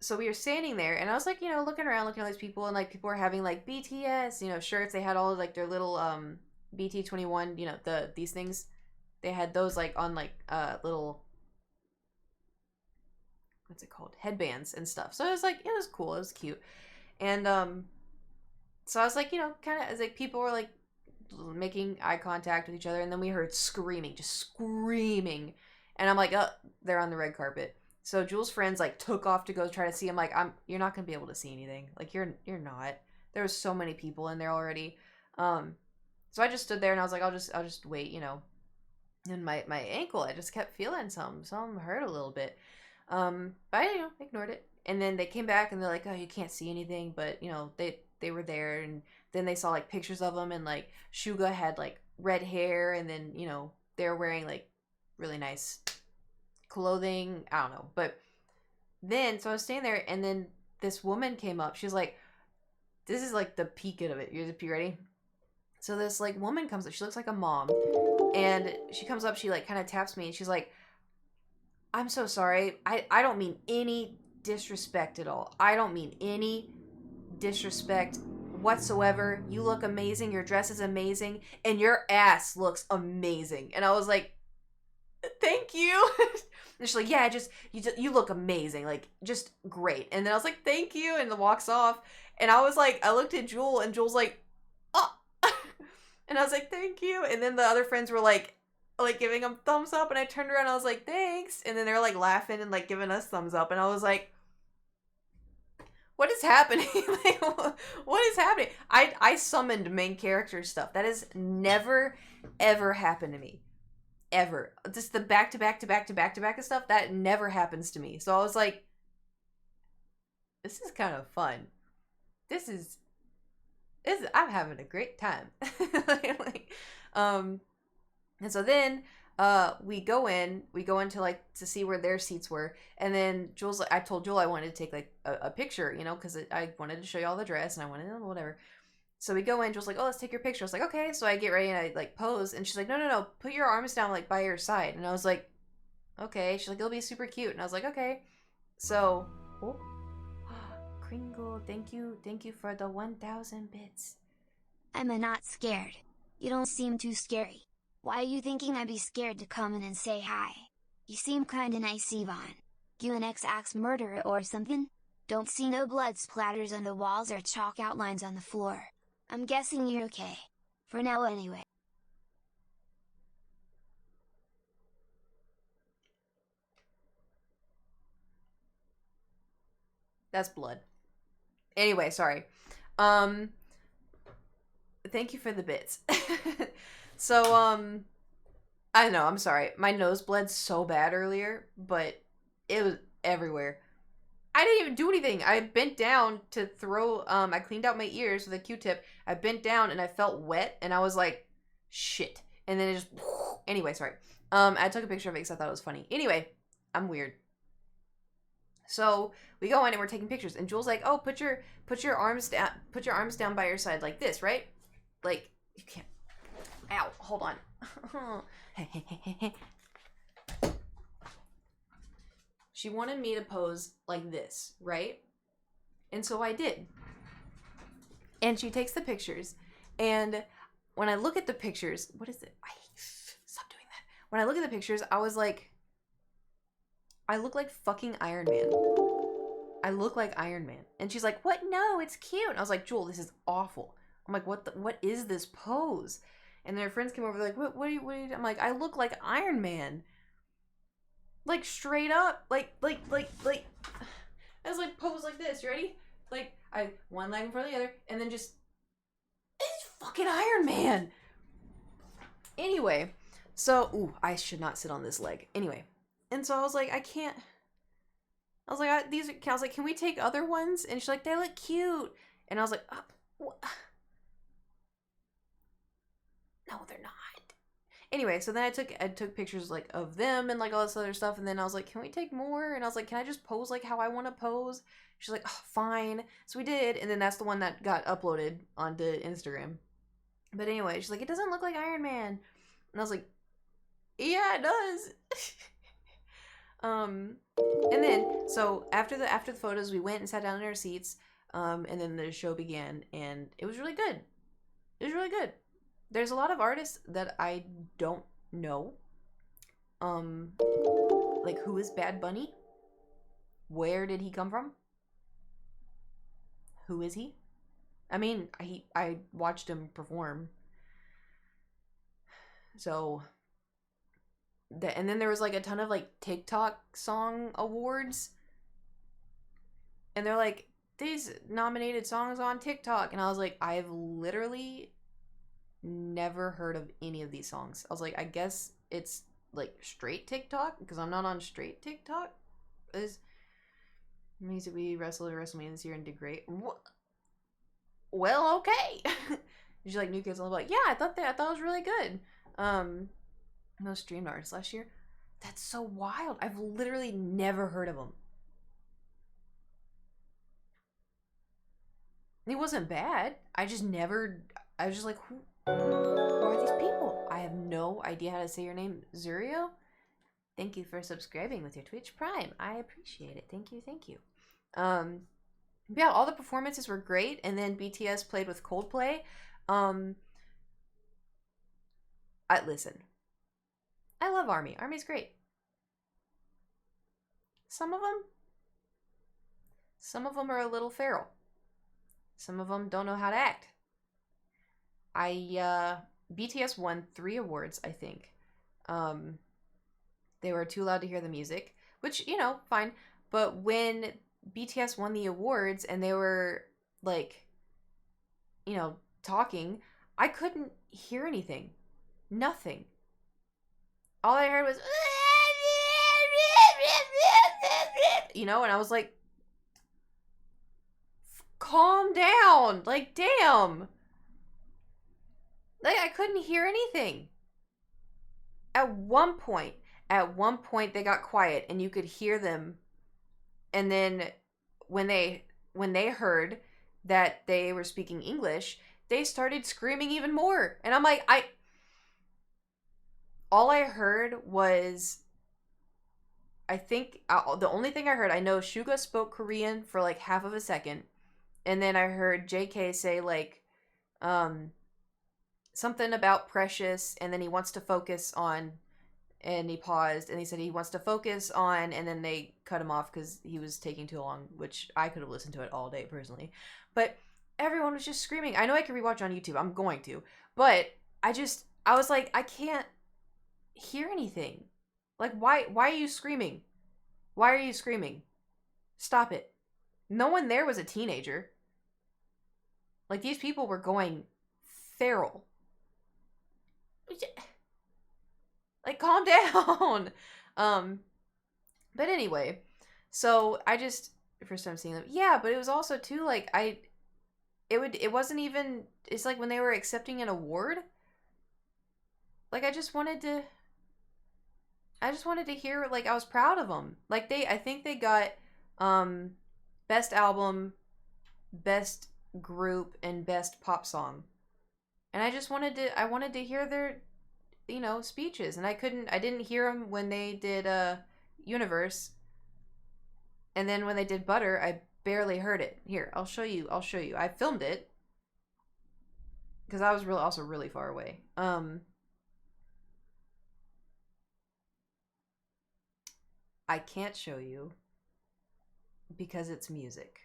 So we were standing there, and I was like, you know, looking around, looking at all these people, and like people were having like BTS, you know, shirts. They had all like their little BT21, you know, these things. They had those like on like little, what's it called, headbands and stuff. So it was like, it was cool, it was cute. And so I was like, you know, kind of as like people were like making eye contact with each other, and then we heard screaming, just screaming, and I'm like, oh, they're on the red carpet. So Jules' friends like took off to go try to see him. Like, you're not gonna be able to see anything. Like, you're not. There was so many people in there already. So I just stood there and I was like, I'll just wait, you know. And my ankle, I just kept feeling some hurt a little bit. But I, you know, ignored it. And then they came back and they're like, oh, you can't see anything, but you know, they were there. And then they saw like pictures of them, and like Suga had like red hair, and then, you know, they were wearing like really nice clothing. I don't know. But then, so I was standing there, and then this woman came up. She's like, this is like the peak of it. You ready? So this like woman comes up. She looks like a mom, and she comes up. She like kind of taps me, and she's like, I'm so sorry. I don't mean any disrespect at all. I don't mean any disrespect whatsoever. You look amazing. Your dress is amazing, and your ass looks amazing. And I was like, thank you. And she's like, yeah, you look amazing, like just great. And then I was like, thank you, and then walks off. And I was like, I looked at Jewel, and Jewel's like, oh. And I was like, thank you. And then the other friends were like giving them thumbs up, and I turned around and I was like, thanks. And then they were like laughing and like giving us thumbs up, and I was like, what is happening? Like, what is happening? I summoned main character stuff. That has never ever happened to me. Ever. Just the back to back and stuff, that never happens to me. So I was like, this is kind of fun. This is I'm having a great time. And so then we go into like to see where their seats were, and then I told Jewel I wanted to take like a picture, you know, because I wanted to show you all the dress, and I wanted whatever. So we go in, Jewel's like, oh, let's take your picture. I was like, okay. So I get ready and I like pose, and she's like, no, put your arms down like by your side. And I was like, okay. She's like, it'll be super cute. And I was like, okay. So, oh, Kringle, thank you for the 1,000 bits. I'm not scared. You don't seem too scary. Why are you thinking I'd be scared to come in and say hi? You seem kinda nice, Yvonne. You an ex-axe murderer or something? Don't see no blood splatters on the walls or chalk outlines on the floor. I'm guessing you're okay. For now anyway. That's blood. Anyway, sorry. Thank you for the bits. So, I know, I'm sorry. My nose bled so bad earlier, but it was everywhere. I didn't even do anything. I bent down to throw, I cleaned out my ears with a Q-tip. I bent down and I felt wet, and I was like, shit. And then it just, anyway, sorry. I took a picture of it because I thought it was funny. Anyway, I'm weird. So we go in and we're taking pictures, and Jules like, oh, put your arms down by your side like this, right? Like, you can't. Ow, hold on. She wanted me to pose like this, right? And so I did. And she takes the pictures, and when I look at the pictures, what is it? Stop doing that. When I look at the pictures, I was like, I look like fucking Iron Man. I look like Iron Man. And she's like, what? No, it's cute. And I was like, Jewel, this is awful. I'm like, what is this pose? And their friends came over, like, what are you, I'm like, I look like Iron Man. Like, straight up. Like. one leg in front of the other, and then just, it's fucking Iron Man. Anyway, so, ooh, I should not sit on this leg. Anyway, and so I was like, I was like, can we take other ones? And she's like, they look cute. And I was like, what? No, they're not. Anyway, so then I took pictures like of them and like all this other stuff, and then I was like, can we take more? And I was like, can I just pose like how I want to pose? She's like, oh, fine. So we did, and then that's the one that got uploaded onto Instagram. But anyway, she's like, it doesn't look like Iron Man. And I was like, yeah, it does. And then so after the photos, we went and sat down in our seats, and then the show began, and it was really good. It was really good. There's a lot of artists that I don't know. Like, who is Bad Bunny? Where did he come from? Who is he? I mean, I watched him perform. So, and then there was like a ton of like TikTok song awards. And they're like, these nominated songs on TikTok. And I was like, I've literally never heard of any of these songs. I was like, I guess it's like straight TikTok, because I'm not on straight TikTok. Is music we wrestled at WrestleMania this year and did great. Well, okay. Did you like New Kids on the Block? Yeah, I thought it was really good. Most streamed artists last year. That's so wild. I've literally never heard of them. It wasn't bad. I was just like, who are these people? I have no idea how to say your name. Zurio? Thank you for subscribing with your Twitch Prime. I appreciate it. Thank you, thank you. Yeah, all the performances were great, and then BTS played with Coldplay. Listen. I love ARMY. ARMY's great. Some of them are a little feral. Some of them don't know how to act. BTS won 3 awards, I think. They were too loud to hear the music, which, fine. But when BTS won the awards and they were like, talking, I couldn't hear anything. Nothing. All I heard was, and I was like, calm down. Like, damn. Like, I couldn't hear anything. At one point, they got quiet and you could hear them. And then when they heard that they were speaking English, they started screaming even more. And I'm like, all I heard was, I think, the only thing I heard, I know Suga spoke Korean for like half of a second. And then I heard JK say like, something about Precious, and then he wants to focus on, and he paused, and he said he wants to focus on, and then they cut him off because he was taking too long, which I could have listened to it all day personally. But everyone was just screaming. I know I can rewatch on YouTube. I'm going to. But I was like, I can't hear anything. Like, why are you screaming? Why are you screaming? Stop it. No one there was a teenager. Like, these people were going feral. Like, calm down. But anyway, so I just, first time seeing them. Yeah, but it was also too, like, it wasn't even, it's like when they were accepting an award. Like, I just wanted to hear, like, I was proud of them. Like, I think they got, best album, best group, and best pop song. And I wanted to hear their, speeches. And I didn't hear them when they did, Universe. And then when they did Butter, I barely heard it. Here, I'll show you. I filmed it. Because I was also really far away. I can't show you. Because it's music.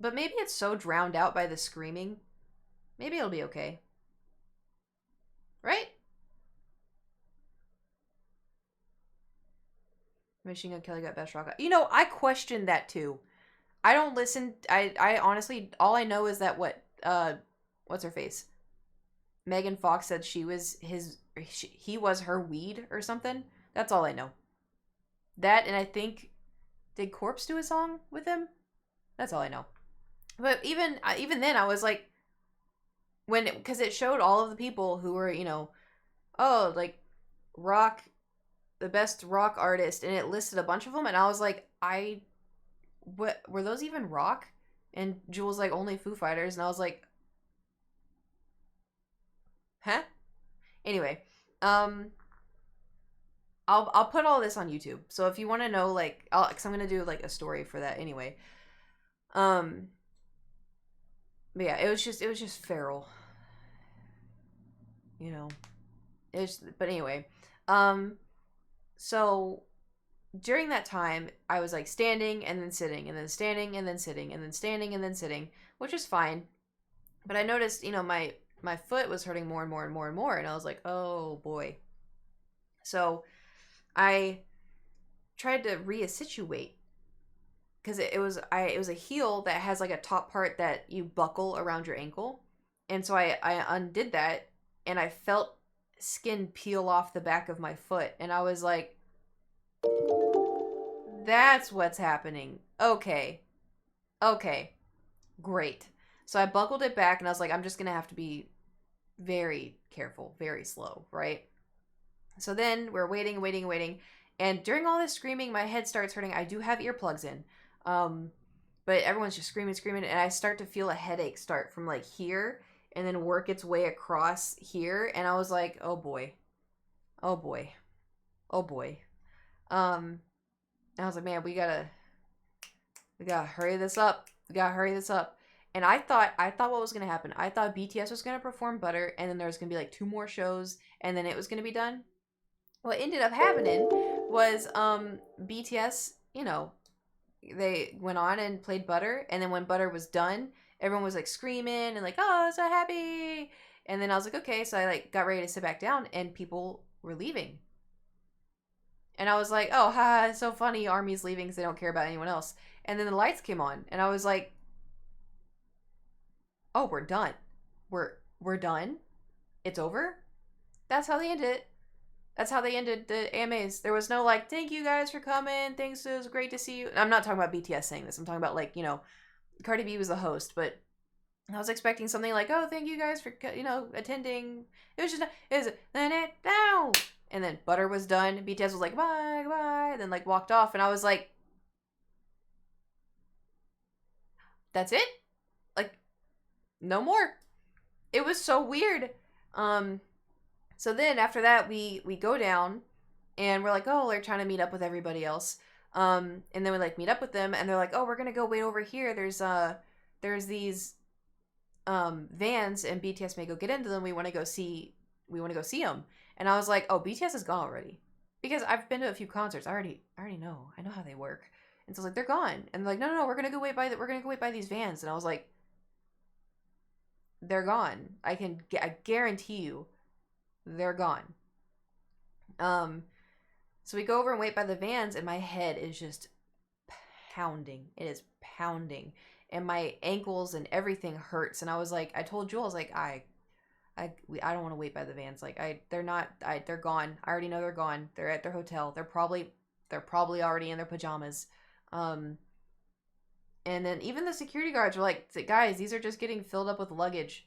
But maybe it's so drowned out by the screaming. Maybe it'll be okay. Right? Machine Gun Kelly got best rock. You know, I questioned that too. I don't listen. I honestly, all I know is that what's her face? Megan Fox said he was her weed or something. That's all I know. That, and I think, did Corpse do a song with him? That's all I know. But even then, I was like, because it showed all of the people who were, oh, like, rock, the best rock artist, and it listed a bunch of them, and I was like, what, were those even rock? And Jules like, only Foo Fighters, and I was like, huh? Anyway, I'll put all this on YouTube. So if you want to know, like, cause I'm gonna do like a story for that anyway. But yeah, it was just feral. But anyway, so during that time, I was like standing and then sitting and then standing and then sitting and then standing and then sitting, which is fine. But I noticed, my foot was hurting more and more and more and more, and I was like, oh boy. So I tried to reassituate because it was a heel that has like a top part that you buckle around your ankle, and so I undid that, and I felt skin peel off the back of my foot, and I was like, that's what's happening. Okay, great. So I buckled it back, and I was like, I'm just gonna have to be very careful, very slow, right? So then we're waiting, and during all this screaming, my head starts hurting. I do have earplugs in, but everyone's just screaming, and I start to feel a headache start from like here and then work its way across here, and I was like, oh boy. I was like, man, we gotta hurry this up. And I thought what was gonna happen. I thought BTS was gonna perform Butter, and then there was gonna be like 2 more shows, and then it was gonna be done. What ended up happening was BTS, they went on and played Butter, and then when Butter was done, everyone was like screaming and like, oh, so happy. And then I was like, okay, so I like got ready to sit back down, and people were leaving. And I was like, oh, haha, it's so funny, ARMY's leaving because they don't care about anyone else. And then the lights came on, and I was like, oh, we're done. We're done? It's over? That's how they ended it. That's how they ended the AMAs. There was no like, thank you guys for coming. Thanks, it was great to see you. I'm not talking about BTS saying this. I'm talking about like, Cardi B was the host, but I was expecting something like, oh, thank you guys for, attending. It was then it down. And then Butter was done. BTS was like, bye, goodbye. And then like walked off. And I was like, that's it? Like, no more. It was so weird. So then after that, we go down, and we're like, oh, they're trying to meet up with everybody else. And then we like meet up with them, and they're like, oh, we're gonna go wait over here. There's these vans, and BTS may go get into them. We want to go see them. And I was like, oh, BTS is gone already, because I've been to a few concerts. I already know. I know how they work. And so I was like, they're gone. And they're like, no, we're gonna go wait by these vans. And I was like, they're gone. I guarantee you, they're gone. So we go over and wait by the vans, and my head is just pounding. It is pounding, and my ankles and everything hurts. And I was like, I told Jewel, I was like, I don't want to wait by the vans. Like, they're gone. I already know they're gone. They're at their hotel. They're probably already in their pajamas. And then even the security guards were like, guys, these are just getting filled up with luggage.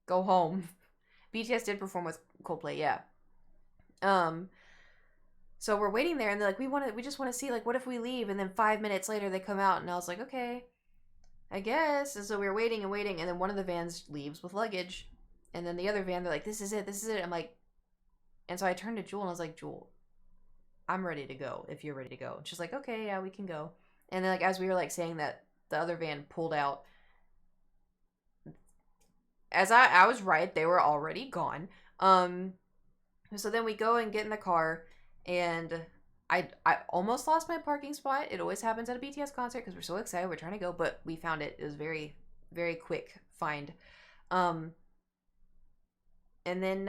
Go home. BTS did perform with Coldplay, yeah. So we're waiting there, and they're like, we just want to see, like, what if we leave? And then 5 minutes later, they come out, and I was like, okay, I guess. And so we were waiting, and then one of the vans leaves with luggage, and then the other van, they're like, this is it. I'm like, and so I turned to Jewel, and I was like, Jewel, I'm ready to go if you're ready to go. And she's like, okay, yeah, we can go. And then, like, as we were, like, saying that, the other van pulled out. As I was right, they were already gone. So then we go and get in the car, and I almost lost my parking spot. It always happens at a BTS concert because we're so excited. We're trying to go, but we found it. It was very, very quick find. And then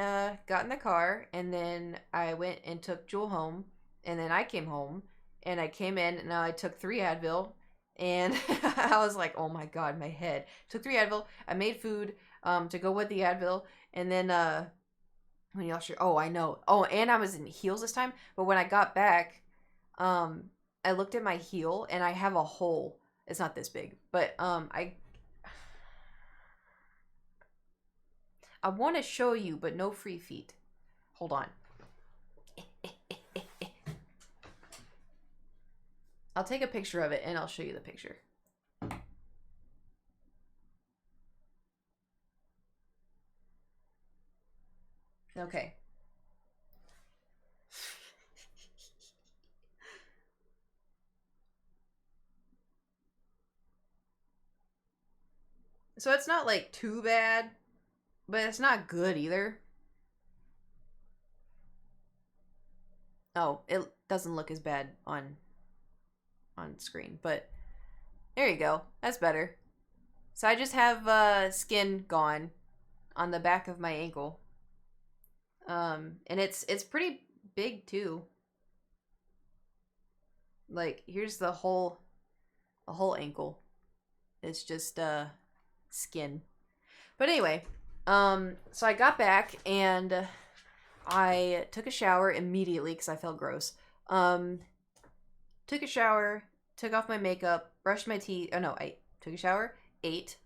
got in the car, and then I went and took Jewel home, and then I came home, and I came in, and I took 3 Advil, and I was like, oh my god, my head. Took 3 Advil, I made food to go with the Advil, and then when y'all sure, oh, I know. Oh, and I was in heels this time, but when I got back, I looked at my heel, and I have a hole. It's not this big, but I want to show you, but no free feet. Hold on. I'll take a picture of it and I'll show you the picture. Okay. So it's not like too bad, but it's not good either. Oh, it doesn't look as bad on screen, but there you go. That's better. So I just have skin gone on the back of my ankle. And it's pretty big too. Like here's the whole ankle. It's just skin. But anyway, so I got back and I took a shower immediately because I felt gross. Took a shower, took off my makeup, brushed my teeth. Oh no, I took a shower, ate.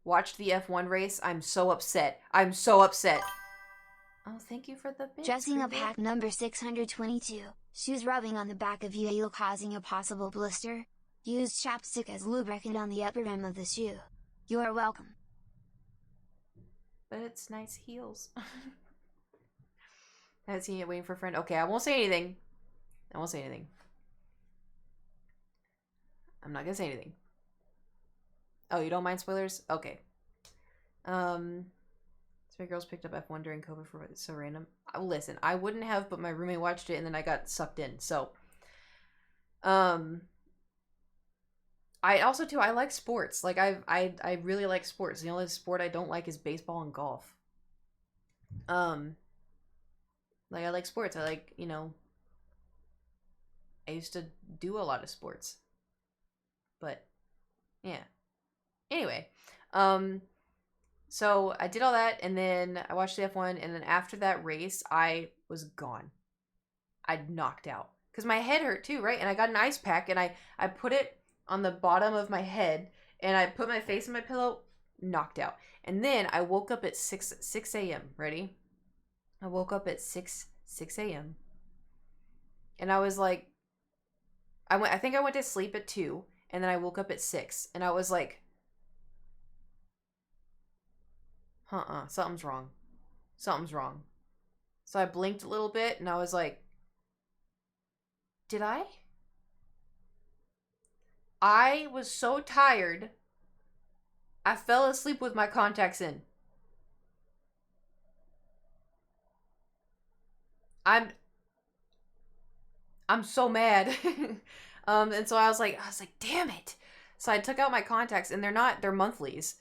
Watched the F1 race. I'm so upset. I'm so upset. Oh, thank you for the bits. Dressing up hack number 622. Shoes rubbing on the back of your heel causing a possible blister. Use chapstick as lubricant on the upper rim of the shoe. You are welcome. But it's nice heels. I haven't seen it, waiting for a friend. Okay, I won't say anything. I won't say anything. I'm not gonna say anything. Oh, you don't mind spoilers? Okay. So my girls picked up F1 during COVID for it's so random. Listen, I wouldn't have, but my roommate watched it and then I got sucked in. So, I also too I like sports. Like I really like sports. The only sport I don't like is baseball and golf. Like I like sports. I like, you know, I used to do a lot of sports. But yeah. Anyway, so I did all that and then I watched the F1 and then after that race I was gone. I knocked out cuz my head hurt too, right? And I got an ice pack and I put it on the bottom of my head and I put my face in my pillow, knocked out. And then I woke up at 6 a.m. Ready? I woke up at 6 a.m. And I was like I think I went to sleep at 2 and then I woke up at 6 and I was like something's wrong. Something's wrong. So I blinked a little bit and I was like, did I? I was so tired, I fell asleep with my contacts in. I'm so mad. And so I was like, damn it. So I took out my contacts and they're monthlies.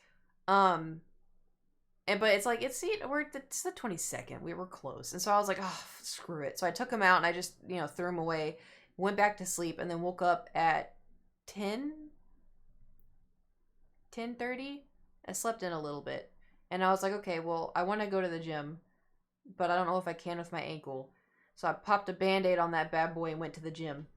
But it's like, it's the 22nd. We were close. And so I was like, oh, screw it. So I took them out and I just, you know, threw them away, went back to sleep, and then woke up at 10:30. I slept in a little bit. And I was like, okay, well, I want to go to the gym, but I don't know if I can with my ankle. So I popped a Band-Aid on that bad boy and went to the gym.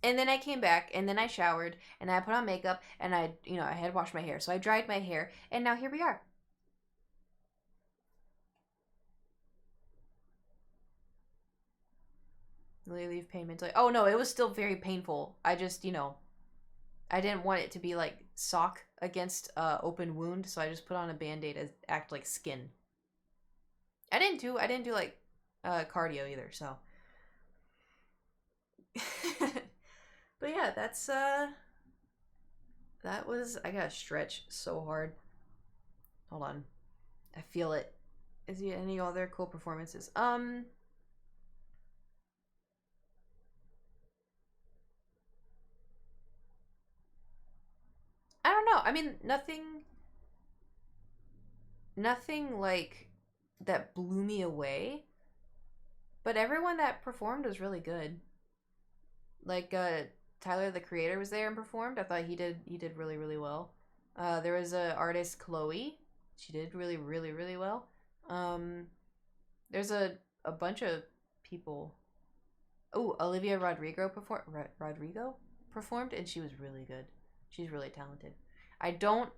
And then I came back, and then I showered, and I put on makeup, and I had washed my hair. So I dried my hair, and now here we are. Leave pain mentally. Oh, no, it was still very painful. I just, I didn't want it to be, like, sock against open wound, so I just put on a Band-Aid to act like skin. I didn't do, like, cardio either, so... But yeah, that's I gotta stretch so hard. Hold on. I feel it. Is there any other cool performances? I don't know. I mean, nothing like that blew me away. But everyone that performed was really good. Like Tyler the Creator was there and performed. I thought he did really really well. There was a artist Chloe. She did really really really well. There's a bunch of people. Oh, Olivia Rodrigo performed and she was really good. She's really talented. I feel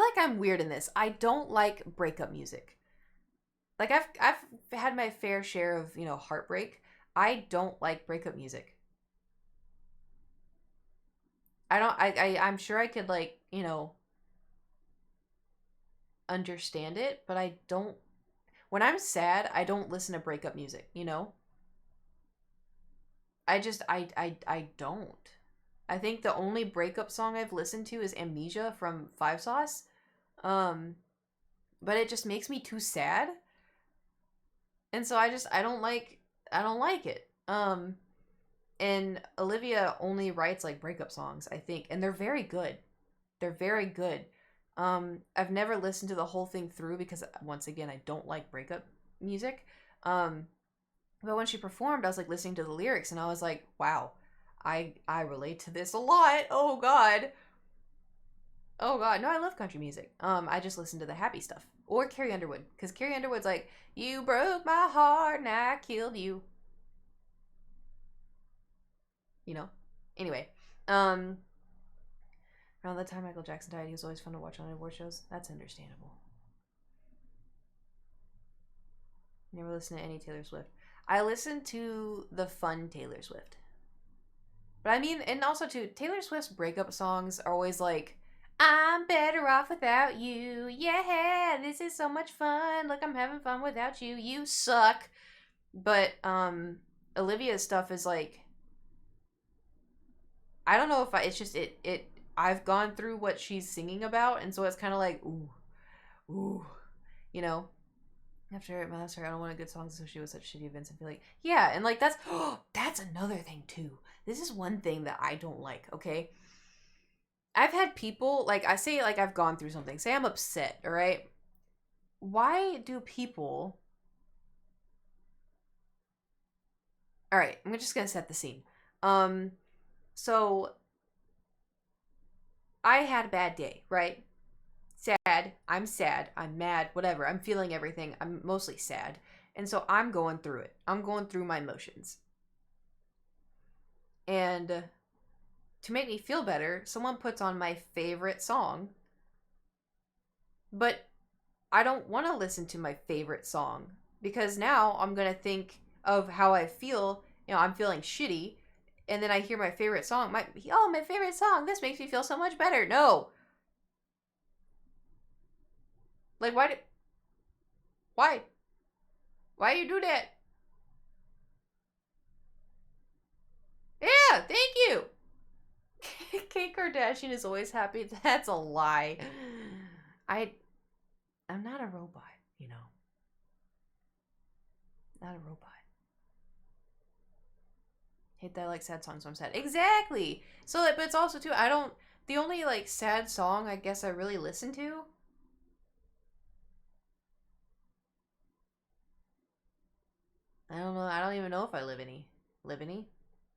like I'm weird in this. I don't like breakup music. Like I've had my fair share of, heartbreak. I don't like breakup music. I'm sure I could like, understand it, but I don't. When I'm sad, I don't listen to breakup music, I don't. I think the only breakup song I've listened to is Amnesia from Five Sauce. But it just makes me too sad. And so I don't like it. And Olivia only writes like breakup songs, I think, and they're very good. They're very good. I've never listened to the whole thing through because once again, I don't like breakup music. But when she performed, I was like listening to the lyrics and I was like, wow, I relate to this a lot. Oh God. Oh God. No, I love country music. I just listen to the happy stuff. Or Carrie Underwood. Because Carrie Underwood's like, you broke my heart and I killed you. Anyway. Around the time Michael Jackson died, he was always fun to watch on award shows. That's understandable. Never listened to any Taylor Swift. I listened to the fun Taylor Swift. But I mean, and also too, Taylor Swift's breakup songs are always like, I'm better off without you. Yeah, this is so much fun. Look, I'm having fun without you. You suck. But Olivia's stuff is like, I don't know if it's just I've gone through what she's singing about, and so it's kind of like, ooh, After my last year, I don't want a good song associated with such shitty events and feel like, yeah, and like that's another thing too. This is one thing that I don't like, okay? I've had people, like, I say, like, I've gone through something. Say I'm upset, all right? Why do people... All right, I'm just going to set the scene. So, I had a bad day, right? Sad. I'm mad, whatever. I'm feeling everything. I'm mostly sad. And so I'm going through it. I'm going through my emotions. And to make me feel better, someone puts on my favorite song. But I don't want to listen to my favorite song because now I'm going to think of how I feel. I'm feeling shitty. And then I hear my favorite song. My favorite song. This makes me feel so much better. No. Like, why? Why you do that? Yeah, thank you. Kate Kardashian is always happy. That's a lie. I'm not a robot, Not a robot. Hate that I like sad songs, so I'm sad. Exactly. So, but it's also too, the only like sad song I guess I really listen to. I don't know. I don't even know if I live any.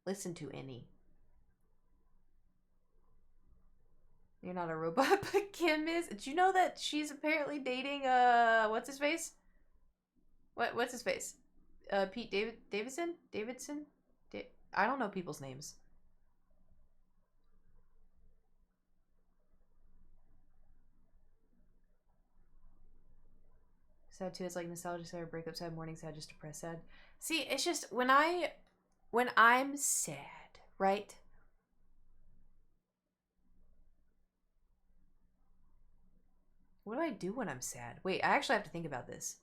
Listen to any. You're not a robot, but Kim is. Did you know that she's apparently dating what's his face? What's his face? Pete Davidson? I don't know people's names. Sad too. It's like nostalgia sad, breakup sad, morning sad, just depressed sad. See, it's just when I'm sad, right? What do I do when I'm sad? Wait, I actually have to think about this.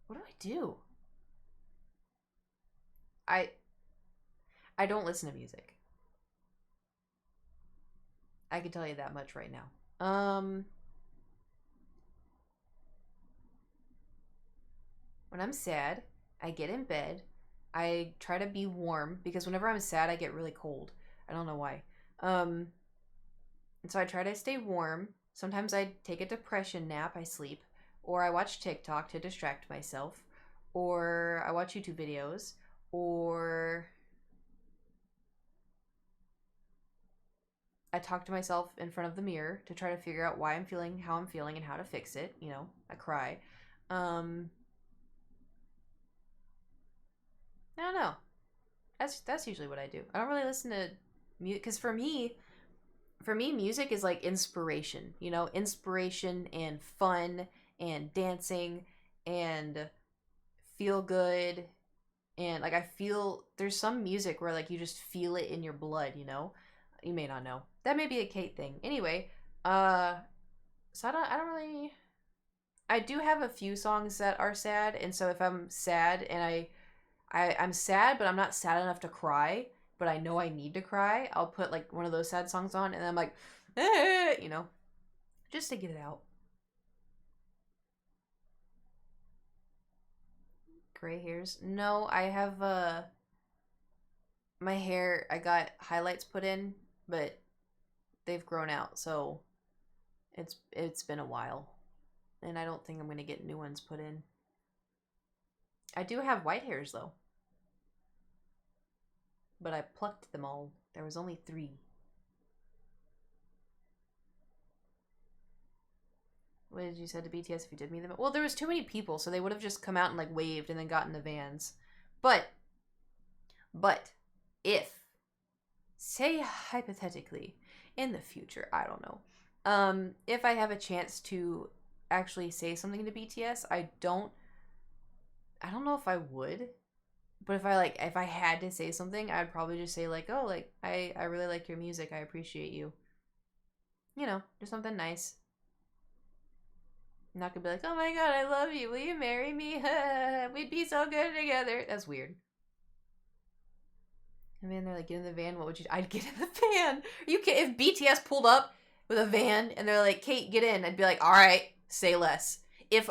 What do I do? I don't listen to music. I can tell you that much right now. When I'm sad, I get in bed. I try to be warm because whenever I'm sad, I get really cold. I don't know why. And so I try to stay warm. Sometimes I take a depression nap, I sleep, or I watch TikTok to distract myself, or I watch YouTube videos, or I talk to myself in front of the mirror to try to figure out why I'm feeling how I'm feeling and how to fix it. You know, I cry. I don't know. That's usually what I do. I don't really listen to music because for me, music is like inspiration. You know, inspiration and fun and dancing and feel good and like I feel there's some music where like you just feel it in your blood. You know, you may not know that may be a Kate thing. Anyway, so I don't really. I do have a few songs that are sad, and so if I'm sad and I'm sad, but I'm not sad enough to cry, but I know I need to cry, I'll put like one of those sad songs on, and I'm like, you know, just to get it out. Gray hairs? No, I have my hair. I got highlights put in, but they've grown out, so it's been a while, and I don't think I'm gonna get new ones put in. I do have white hairs though, but I plucked them all. There was only 3. What did you say to BTS if you did meet them? Well, there was too many people, so they would have just come out and like waved and then got in the vans. But if, say hypothetically, in the future, I don't know, if I have a chance to actually say something to BTS, I don't know if I would, but if I had to say something, I'd probably just say like, oh, like I really like your music, I appreciate you. You know, just something nice. I'm not gonna be like, oh my god, I love you. Will you marry me? We'd be so good together. That's weird. I mean, they're like, get in the van. What would you? I'd get in the van. You can. If BTS pulled up with a van and they're like, Kate, get in. I'd be like, all right, say less. If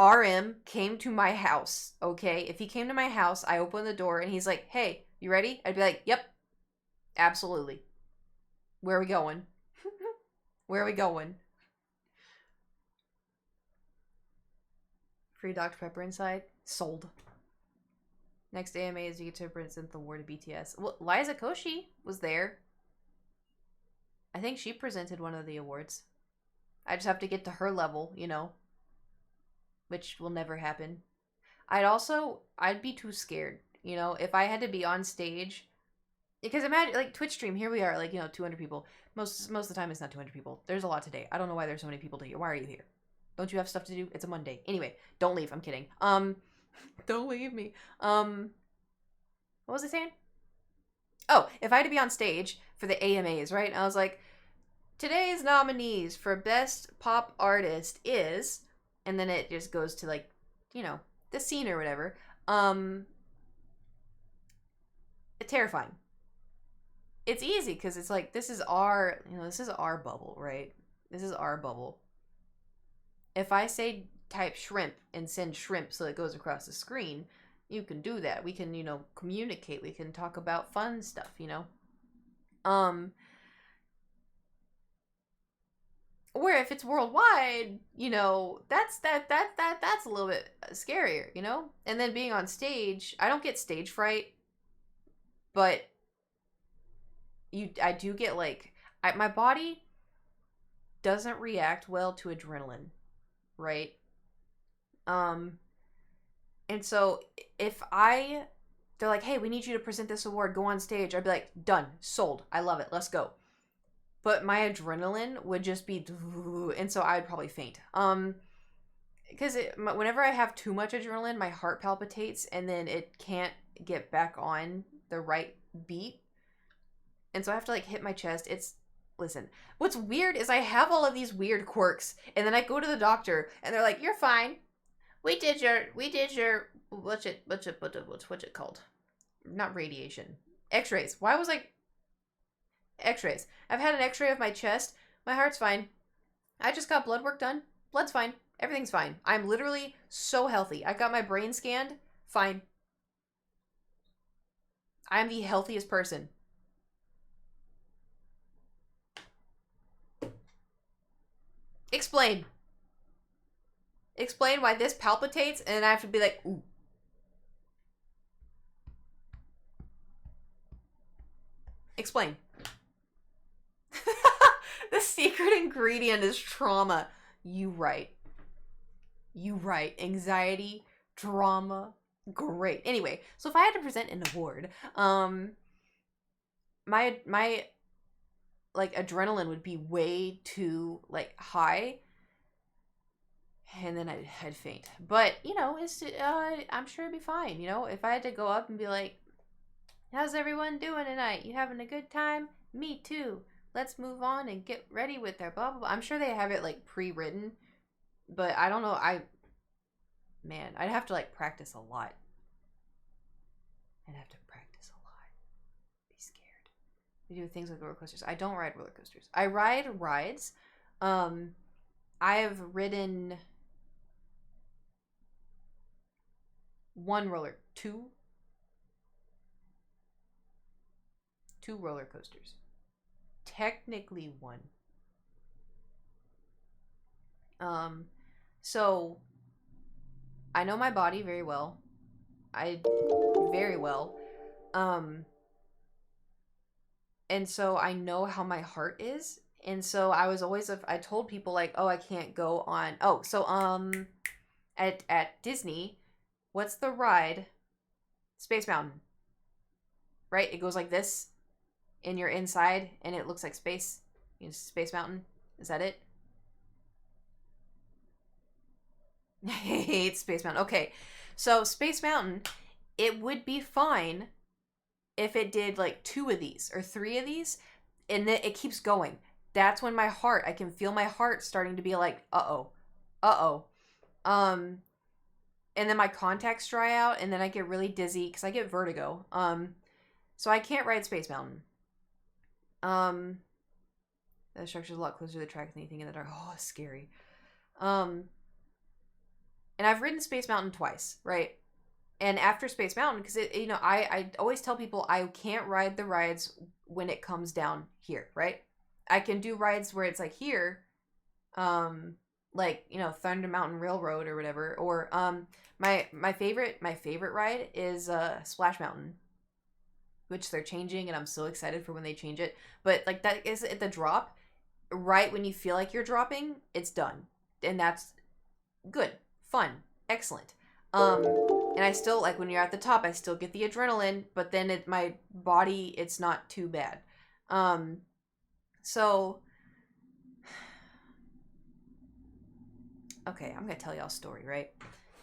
RM came to my house, okay, if he came to my house, I open the door and he's like, hey, you ready? I'd be like, yep, absolutely. Where are we going? Where are we going? Free Dr. Pepper inside. Sold. Next AMA is you get to present the award to BTS. Well, Liza Koshy was there. I think she presented one of the awards. I just have to get to her level, you know. Which will never happen. I'd be too scared, you know, if I had to be on stage. Because imagine, like, Twitch stream, here we are, like, you know, 200 people. Most of the time it's not 200 people. There's a lot today. I don't know why there's so many people here. Why are you here? Don't you have stuff to do? It's a Monday. Anyway, don't leave. I'm kidding. Don't leave me. What was I saying? Oh, if I had to be on stage for the AMAs, right? I was like, today's nominees for Best Pop Artist is, and then it just goes to like, you know, the scene or whatever. Terrifying. It's easy because it's like this is our bubble, right? This is our bubble. If I say type shrimp and send shrimp so it goes across the screen, you can do that. We can, you know, communicate. We can talk about fun stuff, you know. Where if it's worldwide, you know, that's a little bit scarier, you know. And then being on stage, I don't get stage fright, but I do get like my body doesn't react well to adrenaline, right? And so if they're like, hey, we need you to present this award, go on stage, I'd be like, done, sold, I love it, let's go. But my adrenaline would just be, and so I'd probably faint. Because whenever I have too much adrenaline, my heart palpitates, and then it can't get back on the right beat. And so I have to like hit my chest. Listen, what's weird is I have all of these weird quirks, and then I go to the doctor, and they're like, "You're fine. We did your what's it called? Not radiation, X-rays. Why was I X-rays? I've had an X-ray of my chest. My heart's fine. I just got blood work done. Blood's fine. Everything's fine. I'm literally so healthy. I got my brain scanned. Fine. I'm the healthiest person. Explain. Explain why this palpitates, and I have to be like, ooh. Explain. The secret ingredient is trauma. You right. You right. Anxiety, drama, great. Anyway, so if I had to present an award, my like adrenaline would be way too like high, and then I'd faint. But you know, it's I'm sure it'd be fine. You know, if I had to go up and be like, "How's everyone doing tonight? You having a good time? Me too. Let's move on and get ready with their blah blah blah." I'm sure they have it like pre-written, but I don't know. Man, I'd have to like practice a lot. I'd have to practice a lot. Be scared. We do things like roller coasters. I don't ride roller coasters. I ride rides. I have ridden two roller coasters. Technically one. So I know my body very well. Very well. And so I know how my heart is. And so I was always, I told people like, oh, I can't go on. Oh, so, at Disney, what's the ride? Space Mountain. Right? It goes like this and you're inside and it looks like space. Space Mountain. Is that it? I hate Space Mountain. Okay. So Space Mountain, it would be fine if it did like 2 of these or 3 of these, and then it keeps going. That's when I can feel my heart starting to be like, uh-oh. And then my contacts dry out, and then I get really dizzy because I get vertigo. So I can't ride Space Mountain. The structure's a lot closer to the track than anything in the dark. Oh, it's scary. And I've ridden Space Mountain twice, right? And after Space Mountain, because I always tell people I can't ride the rides when it comes down here, right? I can do rides where it's like here, like Thunder Mountain Railroad or whatever. Or my favorite ride is Splash Mountain, which they're changing, and I'm so excited for when they change it. But like that is at the drop, right when you feel like you're dropping, it's done, and that's good, fun, excellent. And I still, like, when you're at the top, I still get the adrenaline, but then my body, it's not too bad. So, okay, I'm gonna tell y'all a story, right?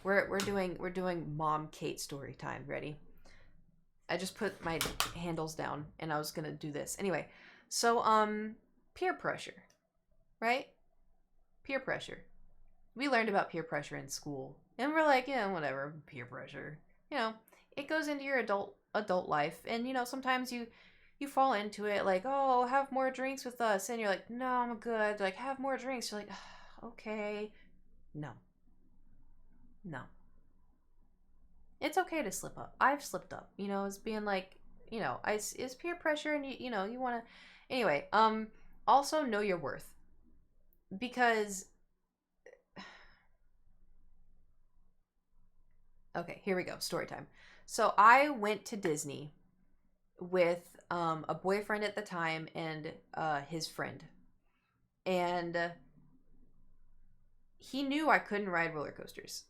We're doing Mom Kait story time. Ready? I just put my handles down, and I was gonna do this. Anyway, so, peer pressure, right? Peer pressure. We learned about peer pressure in school. And we're like, yeah, whatever, peer pressure. It goes into your adult life. And, sometimes you fall into it like, oh, have more drinks with us. And you're like, no, I'm good. Like, have more drinks. You're like, okay. No. It's okay to slip up. I've slipped up. It's being like, it's peer pressure and, you want to. Anyway, also know your worth. Because... Okay, here we go. Story time. So I went to Disney with a boyfriend at the time and his friend. And he knew I couldn't ride roller coasters.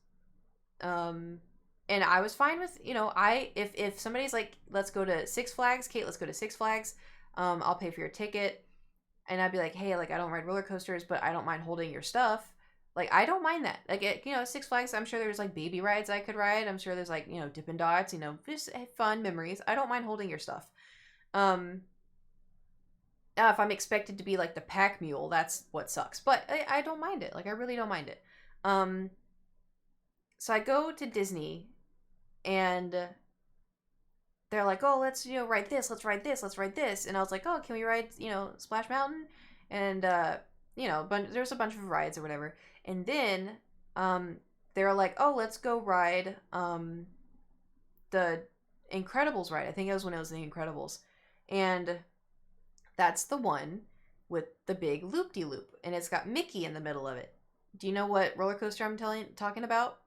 And I was fine with, if somebody's like, let's go to Six Flags, Kait, let's go to Six Flags. I'll pay for your ticket. And I'd be like, hey, like, I don't ride roller coasters, but I don't mind holding your stuff. Like, I don't mind that. Like, Six Flags, I'm sure there's, like, baby rides I could ride. I'm sure there's, like, Dippin' Dots, just fun memories. I don't mind holding your stuff. If I'm expected to be, like, the pack mule, that's what sucks. But I don't mind it. Like, I really don't mind it. So I go to Disney, and they're like, oh, let's, ride this. Let's ride this. Let's ride this. And I was like, oh, can we ride, Splash Mountain? And, there's a bunch of rides or whatever. And then they're like, oh, let's go ride the Incredibles ride. I think it was when it was the Incredibles. And that's the one. with the big loop-de-loop, and it's got Mickey in the middle of it. Do you know what roller coaster I'm talking about?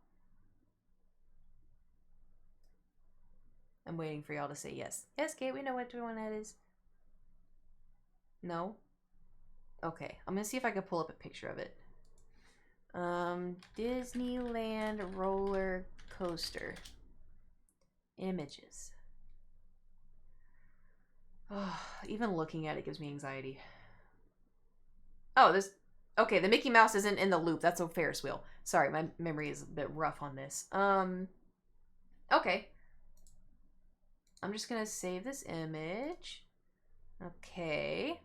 I'm waiting for y'all to say yes. Yes, Kate, we know which one that is. No? Okay, I'm gonna see if I can pull up a picture of it. Disneyland roller coaster. Images. Oh, even looking at it gives me anxiety. Oh, this... Okay, the Mickey Mouse isn't in the loop. That's a Ferris wheel. Sorry, my memory is a bit rough on this. Okay. I'm just gonna save this image. Okay.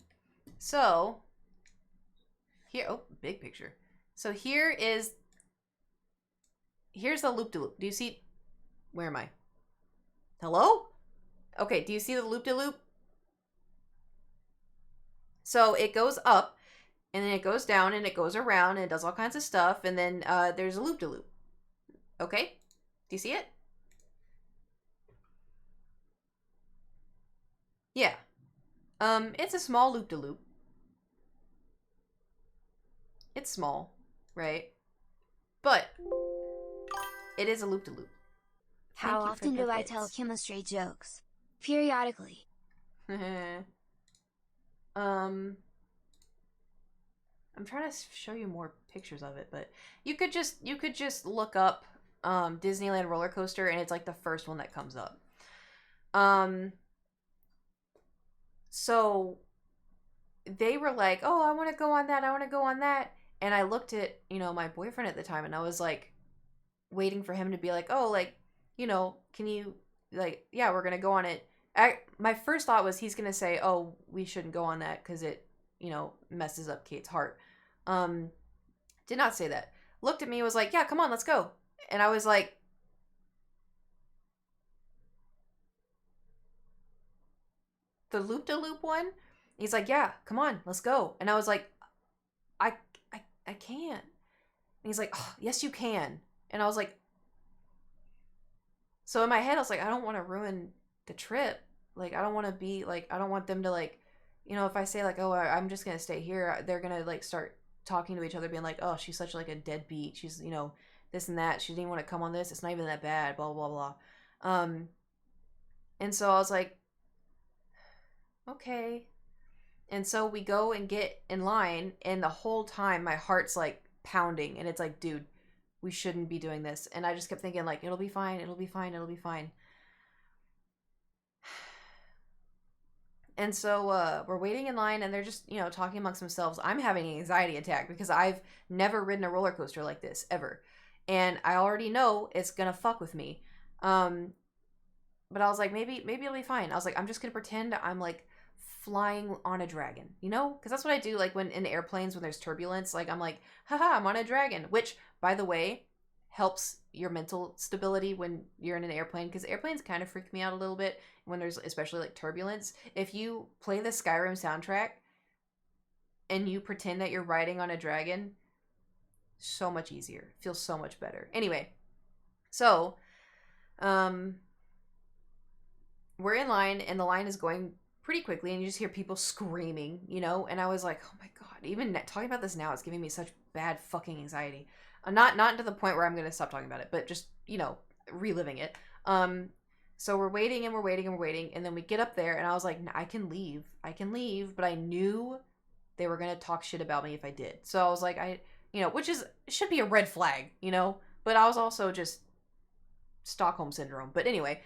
So, here... Oh, big picture. So here's the loop-de-loop. Do you see... Where am I? Hello? Okay, do you see the loop-de-loop? So it goes up, and then it goes down, and it goes around, and it does all kinds of stuff, and then there's a loop-de-loop. Okay? Do you see it? Yeah. It's a small loop-de-loop. It's small, right? But it is a loop-de-loop. How often do I tell chemistry jokes? Periodically. I'm trying to show you more pictures of it, but you could just look up Disneyland roller coaster, and it's like the first one that comes up. So they were like, "Oh, I want to go on that. I want to go on that." And I looked at, my boyfriend at the time, and I was like waiting for him to be like, "Oh, like, can you, like, yeah, we're going to go on it." My first thought was he's going to say, "Oh, we shouldn't go on that because it, messes up Kate's heart." Did not say that. Looked at me, was like, "Yeah, come on, let's go." And I was like, "The loop-de-loop one?" He's like, "Yeah, come on, let's go." And I was like, I can't. And he's like, "Oh, yes, you can." And I was like, so in my head, I was like, I don't want to ruin the trip. Like, I don't want to be like, I don't want them to like, if I say like, "Oh, I'm just going to stay here," they're going to like start talking to each other, being like, "Oh, she's such like a deadbeat. She's, this and that. She didn't want to come on this. It's not even that bad, blah, blah, blah." And so I was like, okay. And so we go and get in line, and the whole time my heart's like pounding, and it's like, dude, we shouldn't be doing this. And I just kept thinking like, it'll be fine, it'll be fine, it'll be fine. And so we're waiting in line, and they're just, talking amongst themselves. I'm having an anxiety attack because I've never ridden a roller coaster like this ever. And I already know it's going to fuck with me. But I was like, maybe it'll be fine. I was like, I'm just going to pretend I'm like flying on a dragon, because that's what I do. Like when in airplanes, when there's turbulence, like I'm like, haha, I'm on a dragon, which by the way helps your mental stability when you're in an airplane, because airplanes kind of freak me out a little bit when there's especially like turbulence. If you play the Skyrim soundtrack and you pretend that you're riding on a dragon, so much easier, feels so much better. Anyway, so we're in line, and the line is going pretty quickly, and you just hear people screaming, and I was like, oh my god, even talking about this now, it's giving me such bad fucking anxiety. Not to the point where I'm going to stop talking about it, but just, reliving it. So we're waiting, and we're waiting, and we're waiting, and then we get up there, and I was like, I can leave, but I knew they were going to talk shit about me if I did. So I was like, which should be a red flag, but I was also just Stockholm syndrome. But anyway,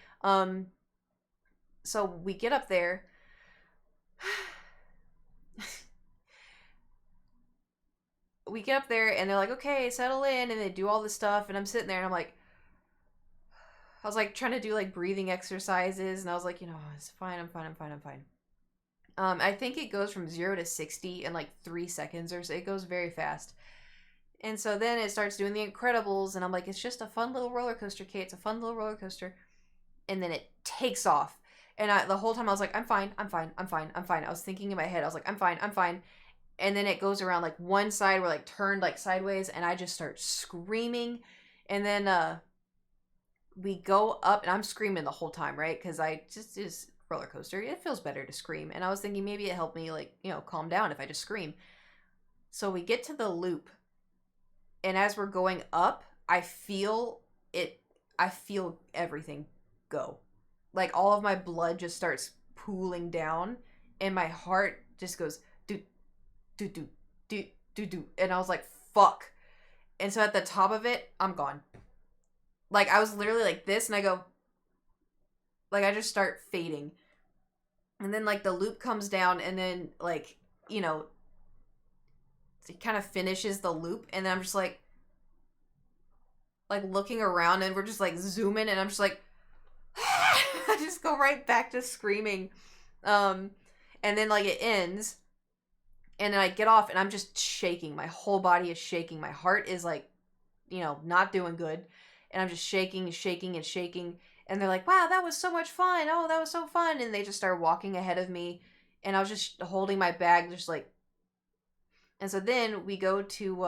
so we get up there. We get up there, and they're like, "Okay, settle in," and they do all this stuff, and I'm sitting there, and I'm like, I was like trying to do like breathing exercises, and I was like, it's fine, I'm fine. I think it goes from 0 to 60 in like 3 seconds or so. It goes very fast. And so then it starts doing the Incredibles, and I'm like, it's just a fun little roller coaster, Kate. It's a fun little roller coaster. And then it takes off. And the whole time I was like, I'm fine. I was thinking in my head, I was like, I'm fine. And then it goes around like one side, we're like turned like sideways, and I just start screaming. And then we go up, and I'm screaming the whole time, right? Because I just roller coaster. It feels better to scream. And I was thinking maybe it helped me, like, you know, calm down if I just scream. So we get to the loop, and as we're going up, I feel everything go. Like, all of my blood just starts pooling down, and my heart just goes do do do do do do, and I was like, fuck. And so at the top of it, I'm gone. Like, I was literally like this, and I go, like, I just start fading. And then, like, the loop comes down, and then, like, you know, it kind of finishes the loop, and then I'm just like looking around, and we're just like zooming, and I'm just like I just go right back to screaming. And then, like, it ends, and then I get off, and I'm just shaking. My whole body is shaking. My heart is, like, you know, not doing good, and I'm just shaking and shaking and shaking. And they're like, wow, that was so much fun. Oh, that was so fun. And they just start walking ahead of me, and I was just holding my bag, just like. And so then we go to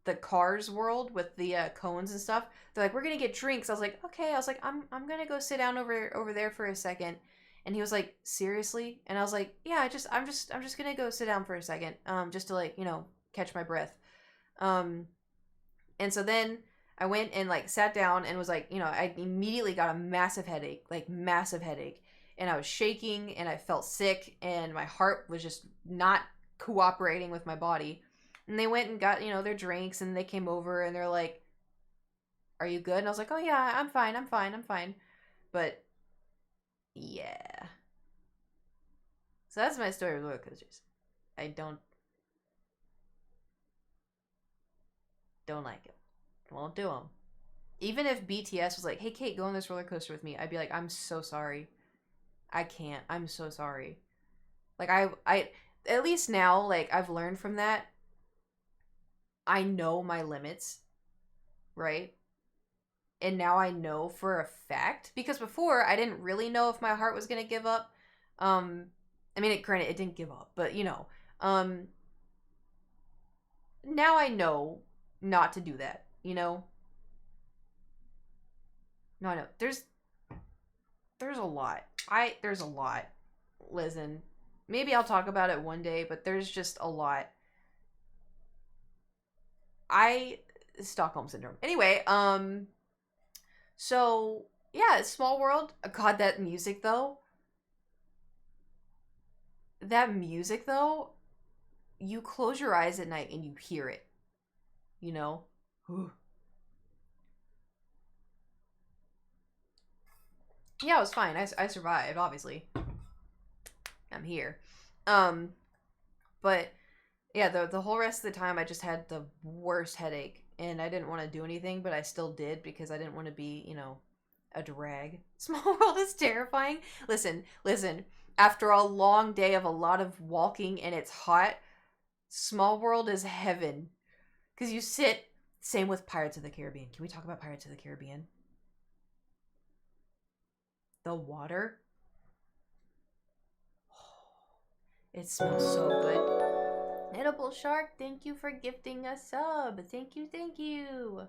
the Cars world with the cones and stuff. They're like, we're gonna get drinks. I was like, okay. I was like, I'm gonna go sit down over there for a second. And he was like, seriously? And I was like, yeah, I'm just gonna go sit down for a second, just to, like, you know, catch my breath. And so then I went and, like, sat down and was like, you know, I immediately got a massive headache, like, massive headache, and I was shaking, and I felt sick, and my heart was just not cooperating with my body. And they went and got, you know, their drinks, and they came over, and they're like, are you good? And I was like, oh yeah, I'm fine. But yeah, so that's my story with roller coasters. I don't like it. Won't do them. Even if BTS was like, hey Kate, go on this roller coaster with me, I'd be like, I'm so sorry, I can't. I'm so sorry. Like, I at least now, like, I've learned from that. I know my limits, right? And now I know for a fact, because before I didn't really know if my heart was gonna give up. I mean, granted, it didn't give up, but, you know, now I know not to do that. You know, no, I know there's a lot. There's a lot. Listen, maybe I'll talk about it one day, but there's just a lot. Stockholm syndrome. Anyway, so yeah, Small World. God, that music though. You close your eyes at night and you hear it. You know? Yeah, it was fine. I survived, obviously. I'm here. But yeah, the whole rest of the time I just had the worst headache, and I didn't want to do anything, but I still did because I didn't want to be, you know, a drag. Small World is terrifying. Listen. After a long day of a lot of walking and it's hot, Small World is heaven. Because you sit. Same with Pirates of the Caribbean. Can we talk about Pirates of the Caribbean? The water. It smells so good. Edible Shark, thank you for gifting a sub. Thank you.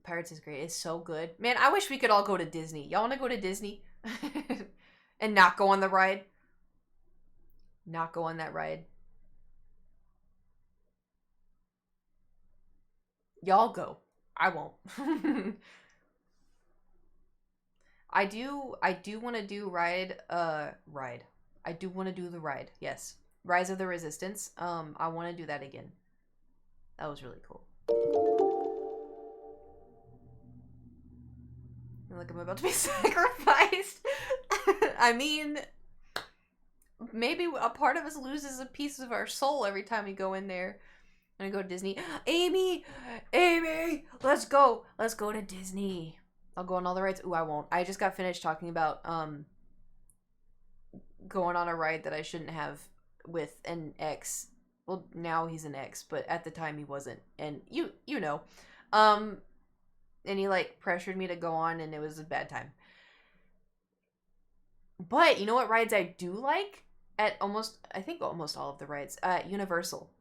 Pirates is great. It's so good. Man, I wish we could all go to Disney. Y'all want to go to Disney? And not go on the ride? Not go on that ride. Y'all go. I won't. I do want to do ride. I do want to do the ride. Yes. Rise of the Resistance. I want to do that again. That was really cool. Look, I'm about to be sacrificed. I mean, maybe a part of us loses a piece of our soul every time we go in there. I'm gonna go to Disney. Amy, let's go to Disney. I'll go on all the rides. Ooh, I won't. I just got finished talking about going on a ride that I shouldn't have with an ex. Well, now he's an ex, but at the time he wasn't. And you know. And he, like, pressured me to go on, and it was a bad time. But you know what rides I do like? At almost all of the rides. Universal.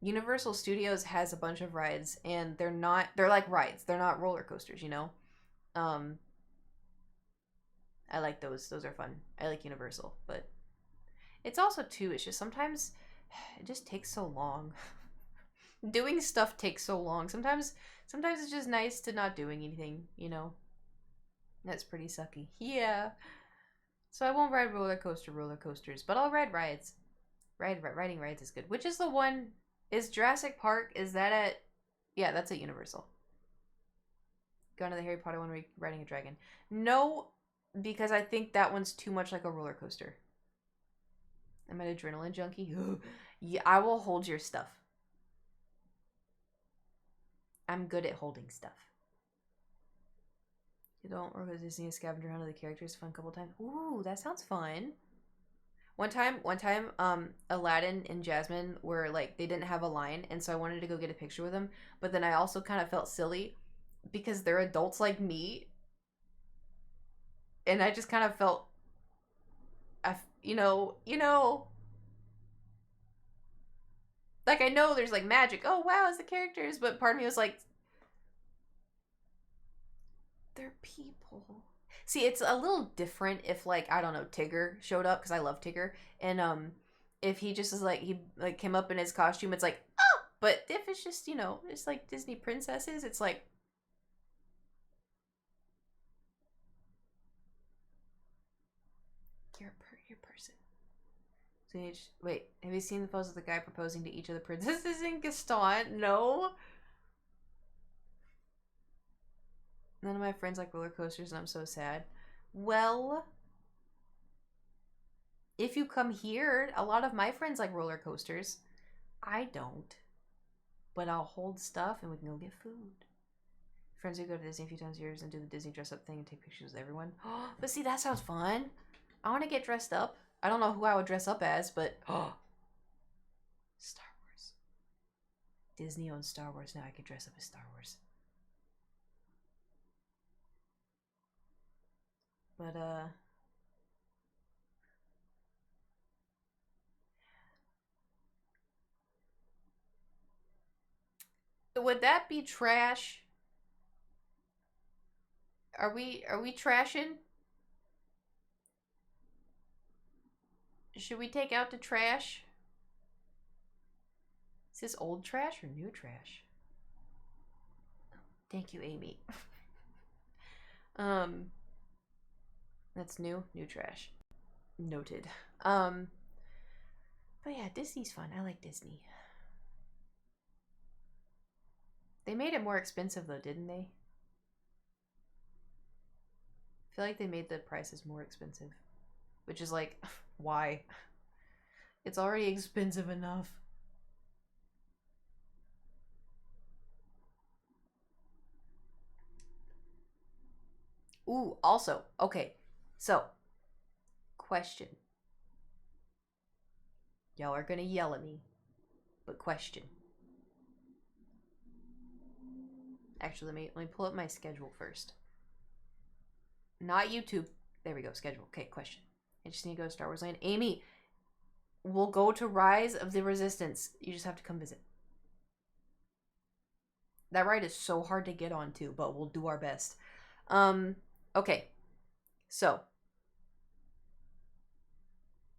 Universal Studios has a bunch of rides, and they're like rides. They're not roller coasters, you know? I like those. Those are fun. I like Universal, but it's also too. It's just sometimes it just takes so long. Doing stuff takes so long. Sometimes it's just nice to not doing anything. You know, that's pretty sucky. Yeah. So I won't ride roller coasters, but I'll ride rides. Riding rides is good. Which is the one? Is Jurassic Park? Is that at? Yeah, that's at Universal. Going to the Harry Potter one where you're riding a dragon. No, because I think that one's too much like a roller coaster. I'm an adrenaline junkie. Yeah, I will hold your stuff. I'm good at holding stuff. You don't work with Disney scavenger hunt of the characters fun a couple times. Ooh, that sounds fun. One time, Aladdin and Jasmine were like, they didn't have a line, and so I wanted to go get a picture with them, but then I also kind of felt silly because they're adults like me, and I just kind of felt, you know, like I know there's like magic. Oh wow, it's the characters, but part of me was like, they're people. See, it's a little different if like I don't know Tigger showed up because I love Tigger, and if he just is like he like came up in his costume, it's like oh. But if it's just it's like Disney princesses, it's like you're a person. So wait, have you seen the photos of the guy proposing to each of the princesses in Gaston? No. None of my friends like roller coasters, and I'm so sad. Well, if you come here, a lot of my friends like roller coasters. I don't. But I'll hold stuff and we can go get food. Friends who go to Disney a few times a year and do the Disney dress up thing and take pictures with everyone. But see, that sounds fun. I want to get dressed up. I don't know who I would dress up as, but Star Wars. Disney owns Star Wars now. I can dress up as Star Wars. But would that be trash? Are we trashing? Should we take out the trash? Is this old trash or new trash? Thank you, Amy. That's new trash. Noted. But yeah, Disney's fun. I like Disney. They made it more expensive though, didn't they? I feel like they made the prices more expensive. Which is like, why? It's already expensive enough. Ooh, also, okay. So, question. Y'all are gonna yell at me, but question. Actually, let me pull up my schedule first. Not YouTube. There we go, schedule. Okay, question. I just need to go to Star Wars Land. Amy, we'll go to Rise of the Resistance. You just have to come visit. That ride is so hard to get on too, but we'll do our best. Okay. So.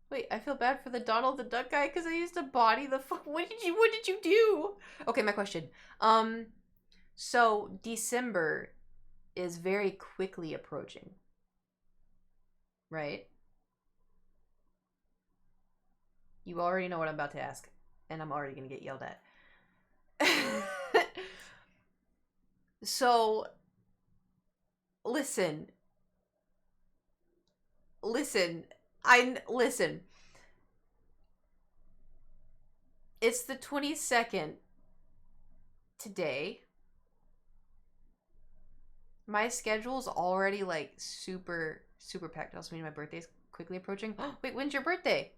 Wait, I feel bad for the Donald the Duck guy because I used to body the what did you do? Okay, my question. So December is very quickly approaching. Right? You already know what I'm about to ask, and I'm already gonna get yelled at. So listen. It's the 22nd today. My schedule's already like super packed. Also mean my birthday's quickly approaching. Wait, when's your birthday?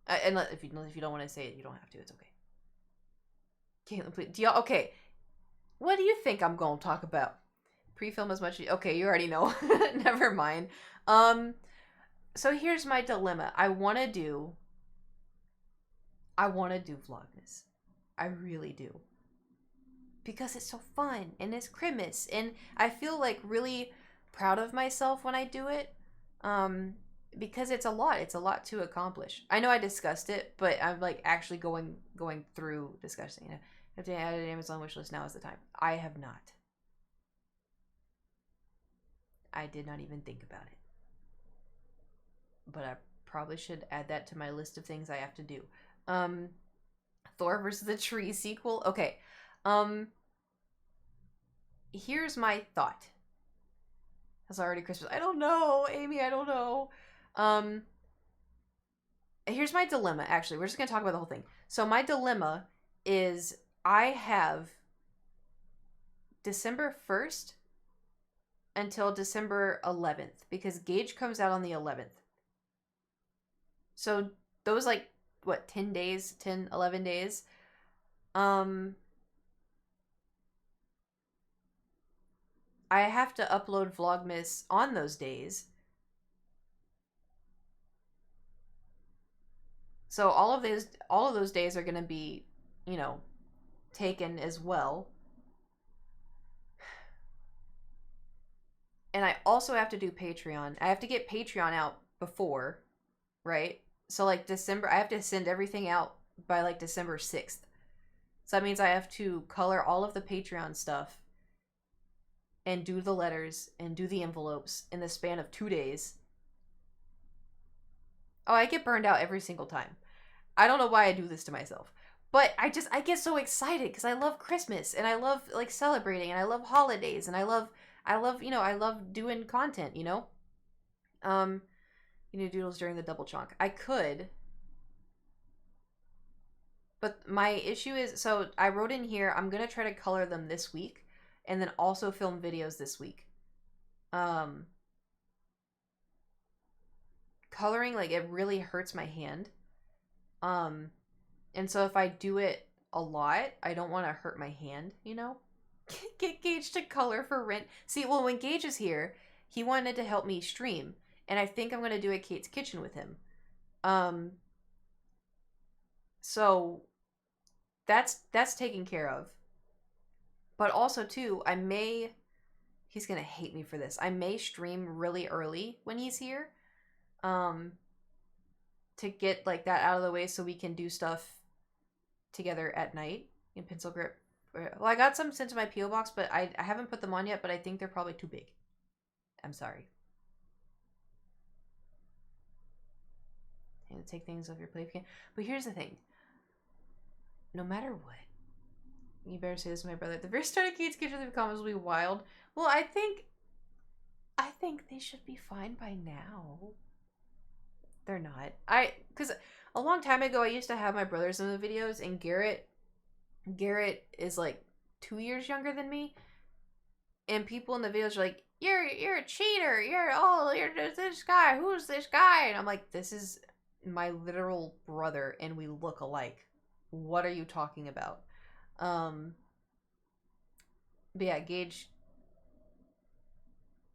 And if you don't want to say it, you don't have to. It's okay. Caitlin, please. Okay. What do you think I'm gonna talk about? Pre-film as much. Okay, you already know. Never mind. So here's my dilemma. I want to do Vlogmas. I really do. Because it's so fun and it's Christmas and I feel like really proud of myself when I do it. Because it's a lot. It's a lot to accomplish. I know I discussed it, but I'm like actually going through discussing it. If they added an Amazon wish list, now is the time. I have not. I did not even think about it. But I probably should add that to my list of things I have to do. Thor versus the Tree sequel. Okay. Here's my thought. It's already Christmas. I don't know, Amy. I don't know. Here's my dilemma. Actually, we're just gonna talk about the whole thing. So my dilemma is I have December 1st until December 11th because Gage comes out on the 11th. So those like what 10 days, 10, 11 days. I have to upload Vlogmas on those days. So all of those days are going to be, you know, taken as well. And I also have to do Patreon. I have to get Patreon out before, right? So like December, I have to send everything out by like December 6th. So that means I have to color all of the Patreon stuff and do the letters and do the envelopes in the span of 2 days. Oh, I get burned out every single time. I don't know why I do this to myself. But I get so excited because I love Christmas and I love like celebrating and I love holidays and I love doing content, you know? You know, doodles during the double chunk. I could. But my issue is, so I wrote in here, I'm going to try to color them this week and then also film videos this week. Coloring, like, it really hurts my hand. And so if I do it a lot, I don't want to hurt my hand, you know? Get Gage to color for rent. See, well, when Gage is here, he wanted to help me stream. And I think I'm going to do a Kate's Kitchen with him. So that's taken care of. But also, too, he's going to hate me for this. I may stream really early when he's here. To get like that out of the way so we can do stuff together at night in pencil grip. Well, I got some sent to my P.O. box, but I haven't put them on yet, but I think they're probably too big. I'm sorry. And take things off your plate if you can. But here's the thing. No matter what, you better say this to my brother. At the very start of Kate's Kitchen, the comments will be wild. Well, I think they should be fine by now. They're not. Because a long time ago, I used to have my brothers in the videos, and Garrett is like 2 years younger than me, and people in the videos are like, you're a cheater, you're this guy, who's this guy? And I'm like, this is my literal brother, and we look alike. What are you talking about? But yeah, Gage.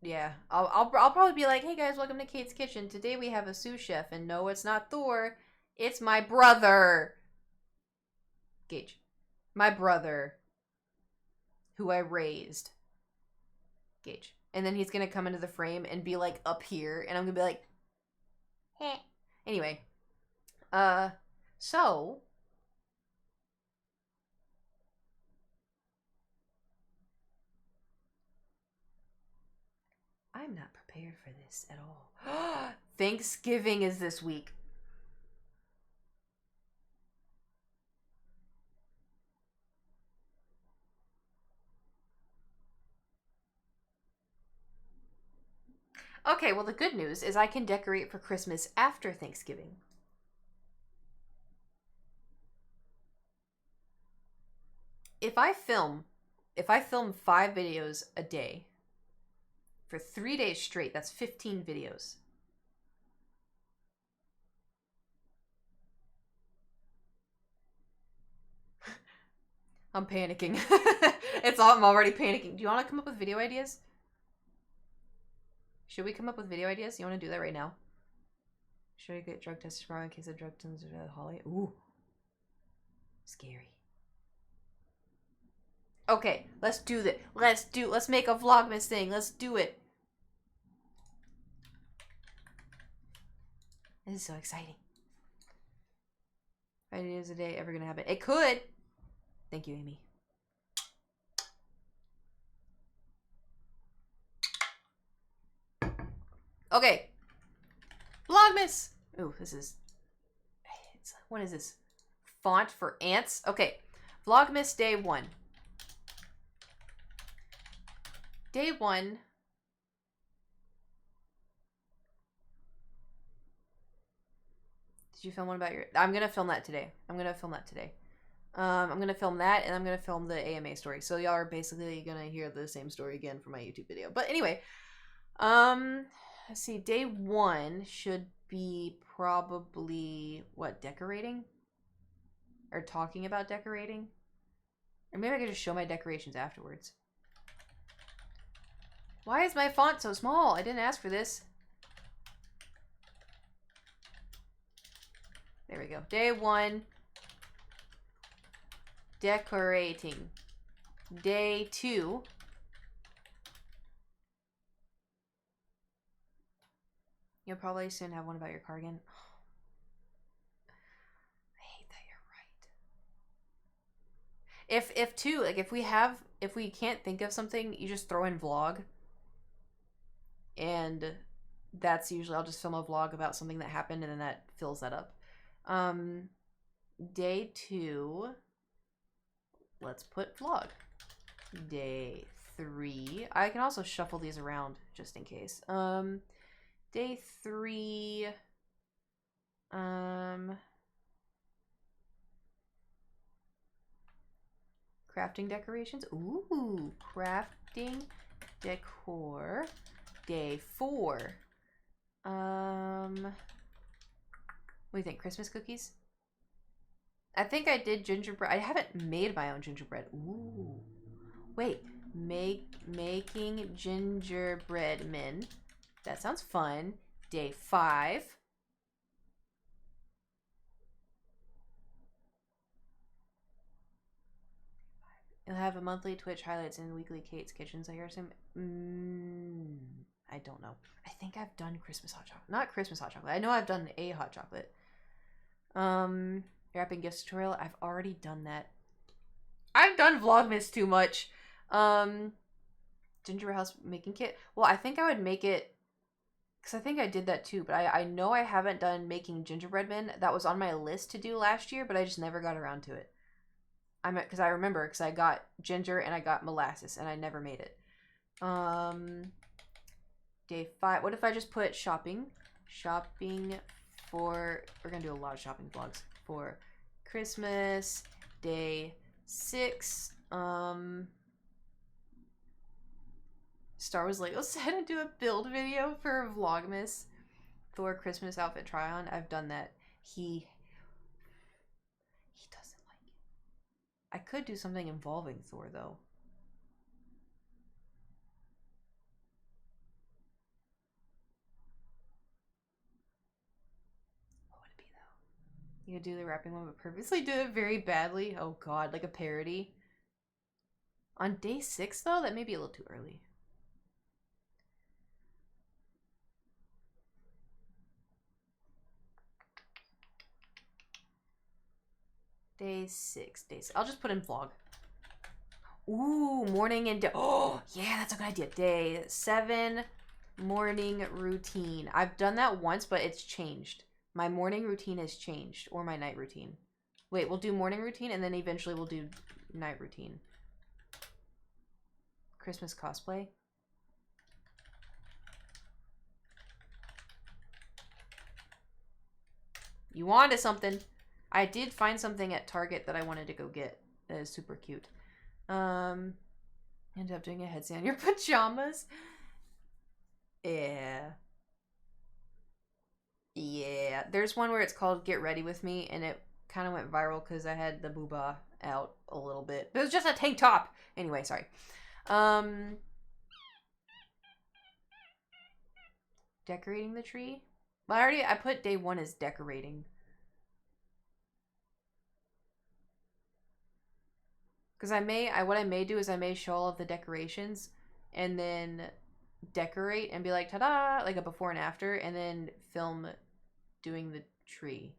Yeah, I'll probably be like, hey guys, welcome to Kate's Kitchen. Today we have a sous chef, and no, it's not Thor. It's my brother. Gage. My brother. Who I raised. Gage. And then he's gonna come into the frame and be like up here, and I'm gonna be like, heh. Anyway. So. I'm not prepared for this at all. Thanksgiving is this week. Okay, well, the good news is I can decorate for Christmas after Thanksgiving. If I film 5 videos a day for 3 days straight, that's 15 videos. I'm panicking. I'm already panicking. Do you want to come up with video ideas? Should we come up with video ideas? You want to do that right now? Should I get drug tested tomorrow in case of drug tests at Holly? Ooh. Scary. Okay, let's do that. Let's make a Vlogmas thing. Let's do it. This is so exciting. 5 days a day ever gonna happen? It could. Thank you, Amy. Okay. Vlogmas. Ooh, this is... What is this? Font for ants? Okay. Vlogmas day 1. Day 1. Did you film one about your... I'm going to film that today. I'm going to film that, and I'm going to film the AMA story. So y'all are basically going to hear the same story again from my YouTube video. But anyway, let's see. Day 1 should be probably, what, decorating? Or talking about decorating? Or maybe I could just show my decorations afterwards. Why is my font so small? I didn't ask for this. There we go. Day 1. Decorating. Day 2. You'll probably soon have one about your cardigan. I hate that you're right. If two, like if we can't think of something, you just throw in vlog. And that's usually, I'll just film a vlog about something that happened and then that fills that up. Day 2, let's put vlog. Day 3, I can also shuffle these around just in case. Day 3, crafting decorations. Ooh, crafting decor. Day 4. What do you think? Christmas cookies? I think I did gingerbread. I haven't made my own gingerbread. Ooh. Wait. Making gingerbread men. That sounds fun. Day 5. You'll have a monthly Twitch highlights and weekly Kait's Kitchens, I assume. I don't know. I think I've done Christmas hot chocolate. Not Christmas hot chocolate. I know I've done a hot chocolate. Wrapping gifts tutorial. I've already done that. I've done Vlogmas too much. Gingerbread house making kit. Well, I think I would make it, because I think I did that too, but I know I haven't done making gingerbread men. That was on my list to do last year, but I just never got around to it. Because I remember, because I got ginger and I got molasses and I never made it. Day 5. What if I just put shopping? Shopping for... We're going to do a lot of shopping vlogs. For Christmas. Day 6. Star Wars Lego said to do a build video for Vlogmas. Thor Christmas outfit try on. I've done that. He doesn't like it. I could do something involving Thor though. What would it be though? You could do the wrapping one but purposely do it very badly. Oh god, like a parody. On day 6 though, that may be a little too early. Day 6. I'll just put in vlog. Ooh, morning and day. Oh, yeah, that's a good idea. Day 7, morning routine. I've done that once, but it's changed. My morning routine has changed, or my night routine. Wait, we'll do morning routine, and then eventually we'll do night routine. Christmas cosplay. You wanted something. I did find something at Target that I wanted to go get. That is super cute. Ended up doing a headstand in your pajamas. Yeah. Yeah. There's one where it's called Get Ready With Me, and it kind of went viral because I had the booba out a little bit. But it was just a tank top. Anyway, sorry. Decorating the tree. Well, I put day 1 as decorating. Because what I may do is I may show all of the decorations and then decorate and be like, ta-da, like a before and after, and then film doing the tree.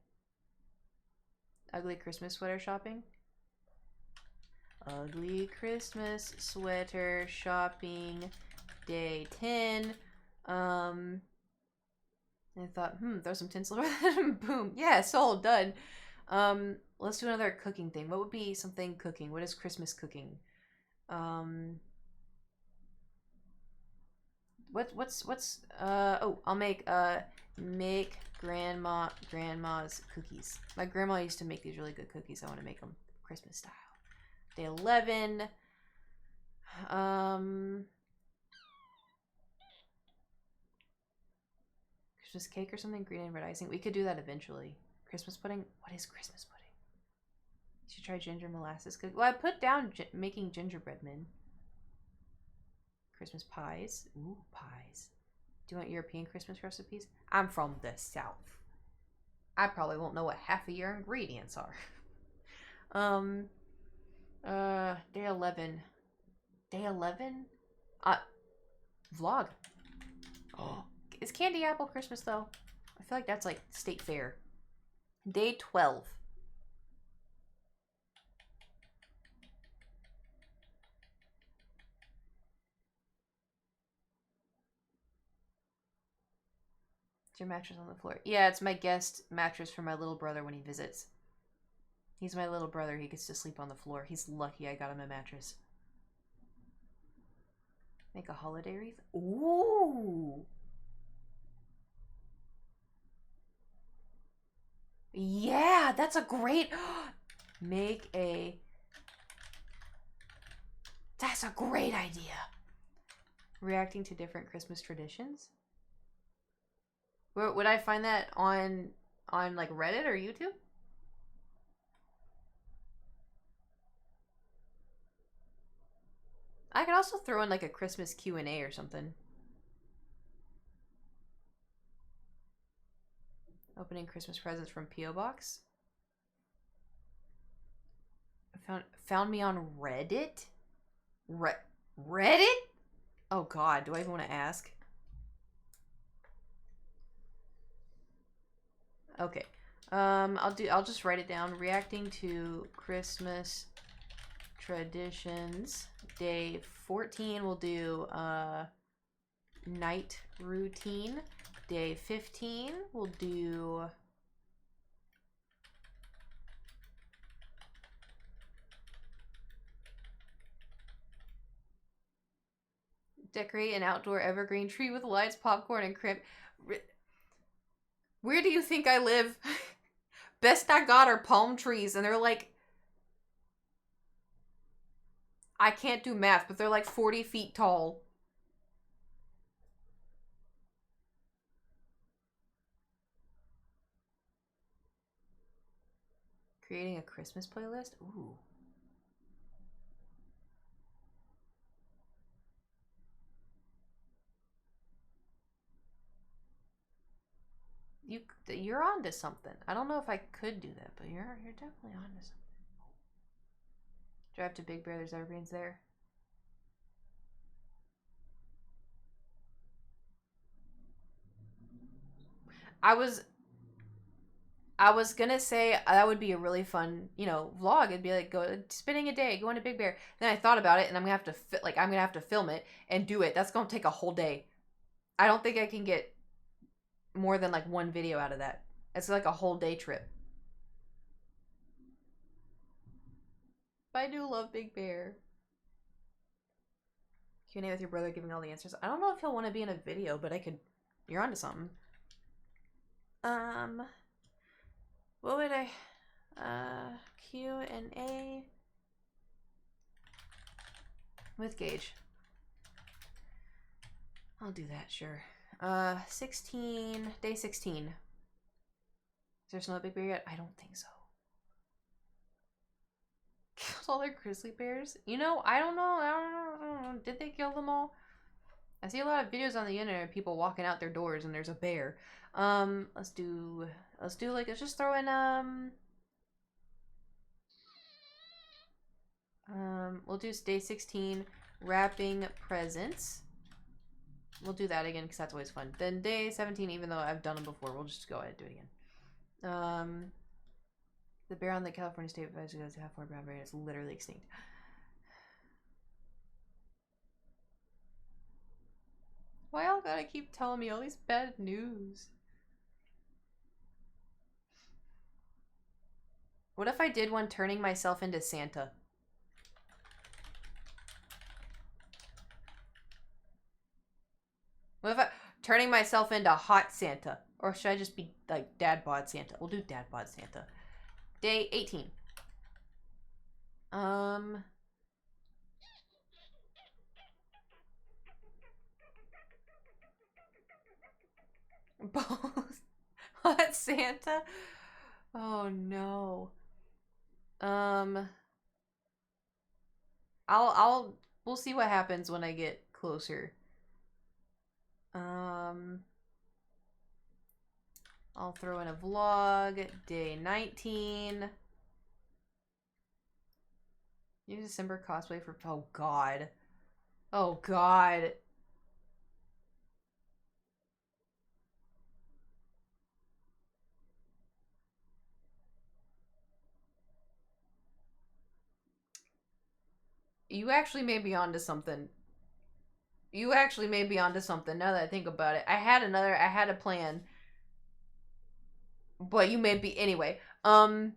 Ugly Christmas sweater shopping. Ugly Christmas sweater shopping, day 10. I thought, throw some tinsel over that. Boom. Yeah, sold. Done. Let's do another cooking thing. What would be something cooking? What is Christmas cooking? I'll make grandma's cookies. My grandma used to make these really good cookies. I want to make them Christmas style. Day 11. Christmas cake or something, green and red icing. We could do that eventually. Christmas pudding. What is Christmas pudding? You should try ginger molasses cookie. Well, I put down making gingerbread men. Christmas pies. Ooh, pies. Do you want European Christmas recipes? I'm from the South. I probably won't know what half of your ingredients are. Day 11. Day 11? Vlog. Oh, is candy apple Christmas though? I feel like that's like state fair. Day 12. Is your mattress on the floor? Yeah, it's my guest mattress for my little brother when he visits. He's my little brother. He gets to sleep on the floor. He's lucky I got him a mattress. Make a holiday wreath? Ooh! Yeah, that's a great... That's a great idea. Reacting to different Christmas traditions? Would I find that on like Reddit or YouTube? I could also throw in like a Christmas Q&A or something. Opening Christmas presents from P.O. Box. Found me on Reddit? Reddit? Oh god, do I even want to ask? Okay. I'll just write it down. Reacting to Christmas traditions. Day 14 we'll do night routine. Day 15 we'll do decorate an outdoor evergreen tree with lights, popcorn, and crimp. Where do you think I live? Best I got are palm trees, and they're like... I can't do math, but they're like 40 feet tall. Creating a Christmas playlist? Ooh. You're onto something. I don't know if I could do that, but you're definitely onto something. Drive to Big Bear, there's evergreens there. I was gonna say that would be a really fun, vlog. It'd be like spending a day going to Big Bear. Then I thought about it, and I'm gonna have to film it and do it. That's gonna take a whole day. I don't think I can get more than like one video out of that. It's like a whole day trip. But I do love Big Bear. Q&A with your brother giving all the answers. I don't know if he'll want to be in a video, but you're onto something. What would I... Q&A with Gage. I'll do that, sure. 16... Day 16. Is there snow at Big Bear yet? I don't think so. Killed all their grizzly bears? I don't know. Did they kill them all? I see a lot of videos on the internet of people walking out their doors and there's a bear. Let's just throw in, we'll do day 16, wrapping presents. we'll do that again because that's always fun. Then day 17, even though I've done them before, we'll just go ahead and do it again. The bear on the California State Advisory goes to have four brown bear. It's literally extinct. Why y'all gotta keep telling me all these bad news? What if I did one turning myself into Santa? What if I turning myself into hot Santa? Or should I just be like dad bod Santa? We'll do dad bod Santa. Day 18. Both hot Santa? Oh no. We'll see what happens when I get closer. I'll throw in a vlog. Day 19. New December cosplay for, oh god. Oh god. You actually may be onto something. You actually may be onto something now that I think about it. I had a plan. But you may be, anyway. God,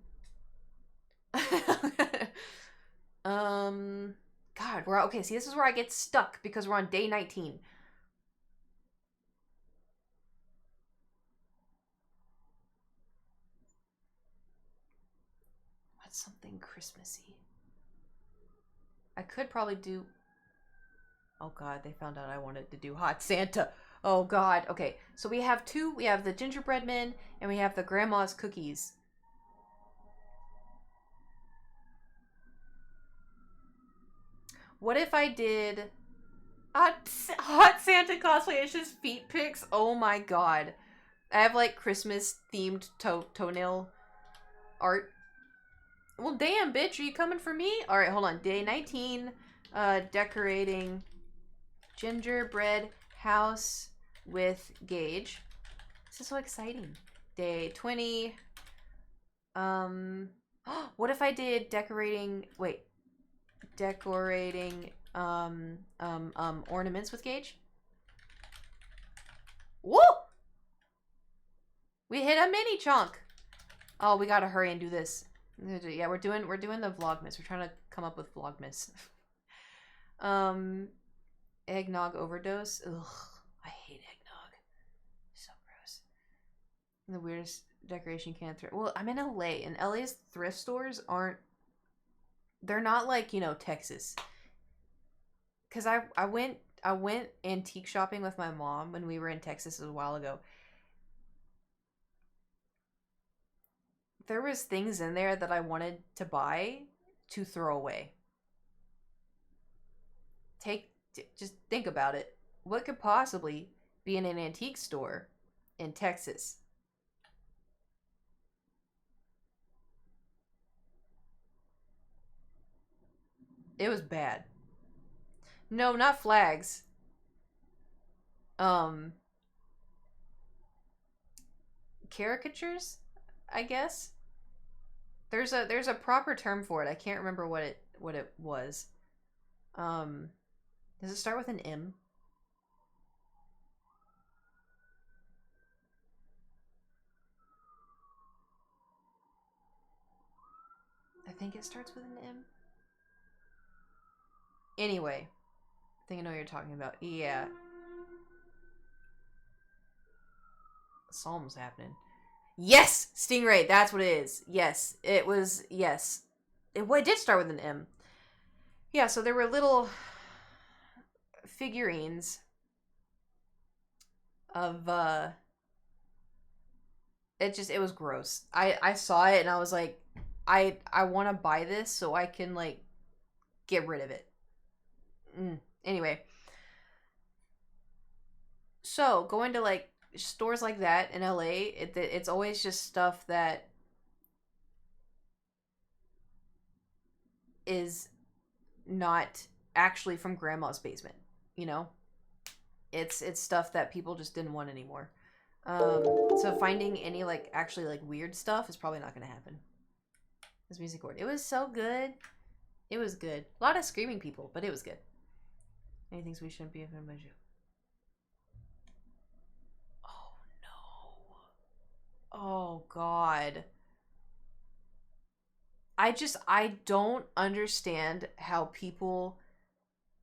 okay, see, this is where I get stuck because we're on day 19. What's something Christmassy? I could probably do... Oh god, they found out I wanted to do Hot Santa. Oh god, okay. So we have two. We have the gingerbread men and we have the grandma's cookies. What if I did Hot Santa cosplay? It's just feet pics. Oh my god. I have like Christmas themed toenail art. Well, damn, bitch, are you coming for me? All right, hold on. Day 19, decorating gingerbread house with Gage. This is so exciting. Day 20. What if I did decorating ornaments with Gage? Woo! We hit a mini chunk. Oh, we gotta hurry and do this. Yeah, we're doing the Vlogmas. We're trying to come up with Vlogmas. Eggnog overdose. Ugh, I hate eggnog. So gross. The weirdest decoration can throw. Well, I'm in LA, and LA's thrift stores aren't. They're not like, you know, Texas. Cause I went antique shopping with my mom when we were in Texas a while ago. There was things in there that I wanted to buy to throw away. Just think about it. What could possibly be in an antique store in Texas? It was bad. No, not flags. Caricatures, I guess. There's a proper term for it. I can't remember what it was. Does it start with an M? I think it starts with an M. Anyway, I think I know what you're talking about. Yeah. Psalm's happening. Yes! Stingray, that's what it is. Yes. It was, yes. It did start with an M. Yeah, so there were little figurines of, it was gross. I saw it and I was like, I want to buy this so I can, like, get rid of it. Anyway. So, going to, like, stores like that in LA, it's always just stuff that is not actually from grandma's basement, you know? It's stuff that people just didn't want anymore. So finding any like actually like weird stuff is probably not gonna happen. This music board. It was so good. It was good. A lot of screaming people, but it was good. Any things we shouldn't be offended by you? Oh no. Oh god. I don't understand how people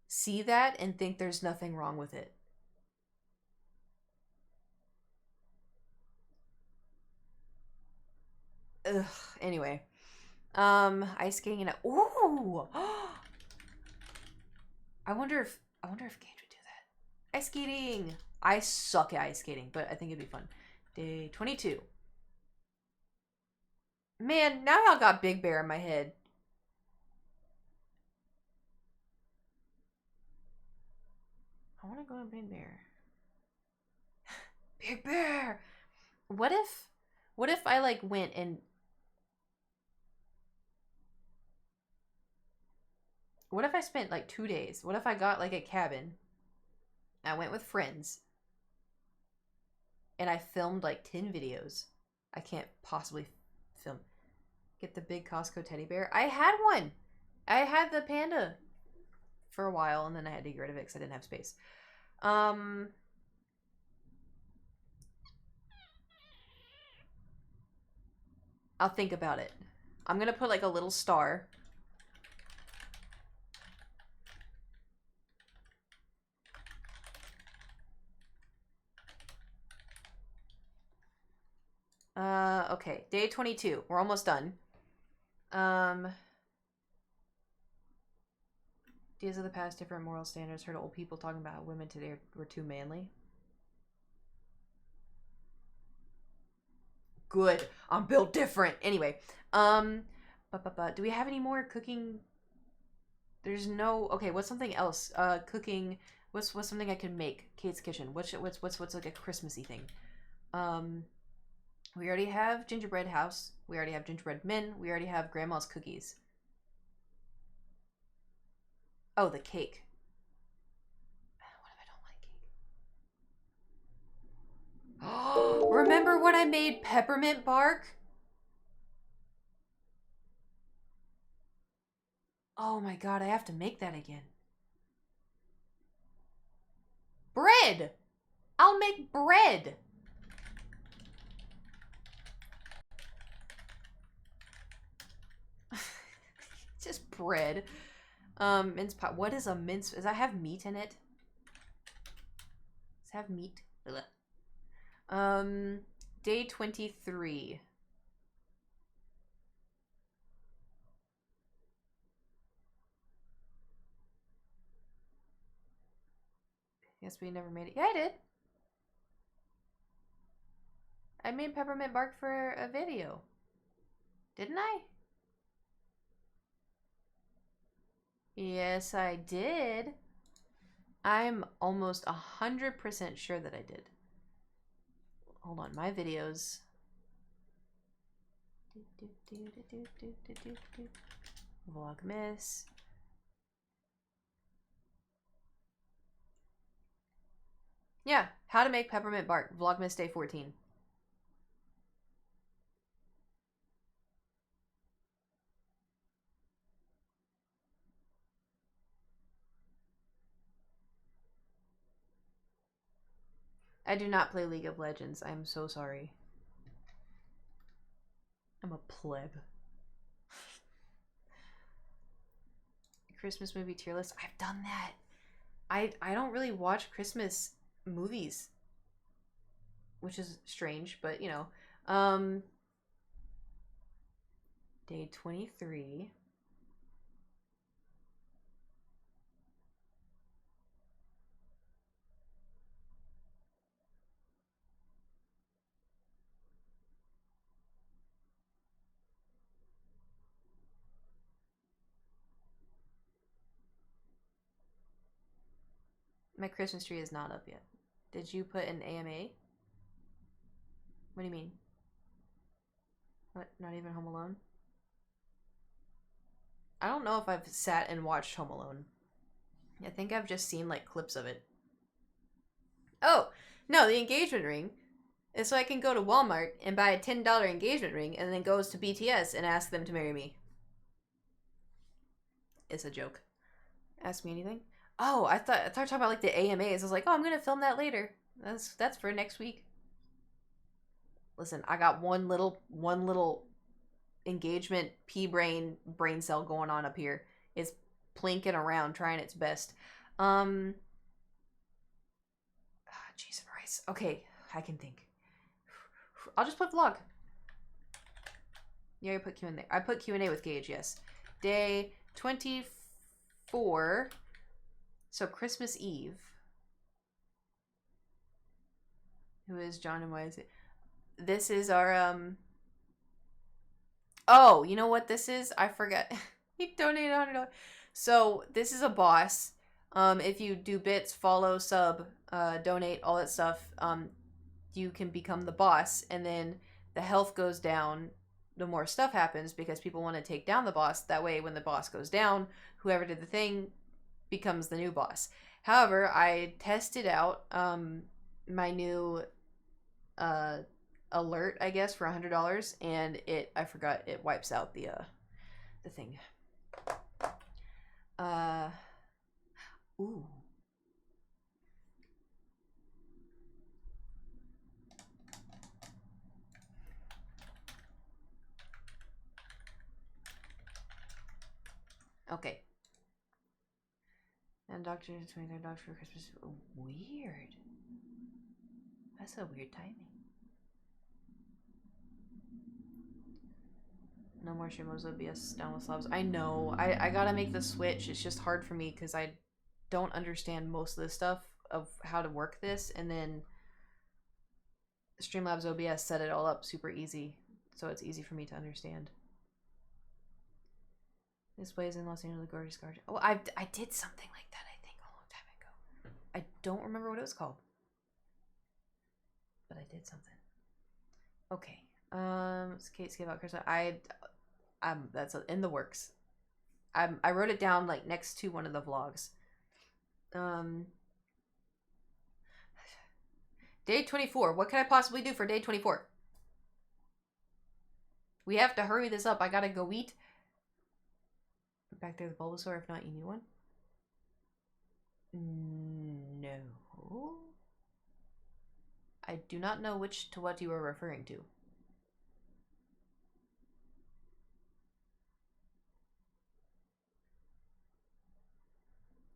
see that and think there's nothing wrong with it. Ugh. Anyway. Ice skating and ooh. I wonder if Kait would do that. Ice skating. I suck at ice skating, but I think it'd be fun. Day 22. Man, now I got Big Bear in my head. I want to go to Big Bear. Big Bear. What if I like went and what if I spent like 2 days? What if I got like a cabin? I went with friends. And I filmed like 10 videos. I can't possibly film. Get the big Costco teddy bear. I had one. I had the panda for a while and then I had to get rid of it because I didn't have space. I'll think about it. I'm gonna put like a little star. Okay. Day 22. We're almost done. Days of the past, different moral standards. Heard old people talking about how women today were too manly. Good. I'm built different. Anyway, do we have any more cooking? There's no. Okay, what's something else? Cooking. What's something I can make? Kate's kitchen. What's like a Christmassy thing? We already have gingerbread house. We already have gingerbread men. We already have grandma's cookies. Oh, the cake. What if I don't like cake? Remember when I made peppermint bark? Oh my god, I have to make that again. Bread! I'll make bread! Just bread. Mince pie. What is a mince? Does that have meat in it? Does it have meat? Ugh. Day 23. Yes, we never made it. Yeah, I did. I made peppermint bark for a video. Didn't I? Yes, I did. I'm almost 100% sure that I did. Hold on, my videos. Vlogmas. Yeah, how to make peppermint bark. Vlogmas day 14. I do not play League of Legends. I'm so sorry. I'm a pleb. Christmas movie tier list. I've done that. I don't really watch Christmas movies, which is strange, but you know. Day 23. My Christmas tree is not up yet. Did you put an AMA? What do you mean? What? Not even Home Alone? I don't know if I've sat and watched Home Alone. I think I've just seen like clips of it. Oh, no, the engagement ring is so I can go to Walmart and buy a $10 engagement ring and then goes to BTS and ask them to marry me. It's a joke. Ask me anything? Oh, I thought you were talking about like the AMAs. I was like, oh, I'm gonna film that later. That's for next week. Listen, I got one little engagement brain cell going on up here. It's plinking around trying its best. Cheese and rice. Okay, I can think. I'll just put vlog. Yeah, I put Q&A. I put Q&A with Gage, yes. Day 24. So Christmas Eve. Who is John and why is it? This is our, Oh, you know what this is? I forgot. He donated $100. So this is a boss. If you do bits, follow, sub, donate, all that stuff, you can become the boss, and then the health goes down the more stuff happens because people want to take down the boss. That way, when the boss goes down, whoever did the thing becomes the new boss. However, I tested out my new alert, I guess, for $100, and I forgot it wipes out the thing. Ooh. Okay. And Doctor 23rd Doctor for Christmas. Weird. That's a weird timing. No more Shimos OBS down with slobs. I know. I gotta make the switch. It's just hard for me because I don't understand most of the stuff of how to work this. And then Streamlabs OBS set it all up super easy. So it's easy for me to understand. This plays in Los Angeles, gorgeous garden. Oh, I did something like that, I think, a long time ago. I don't remember what it was called. But I did something. Okay. Kate skip out Christmas. That's in the works. I wrote it down like next to one of the vlogs. Day 24. What can I possibly do for day 24? We have to hurry this up. I gotta go eat. Back there, the Bulbasaur. If not, you need one. No. I do not know what you are referring to.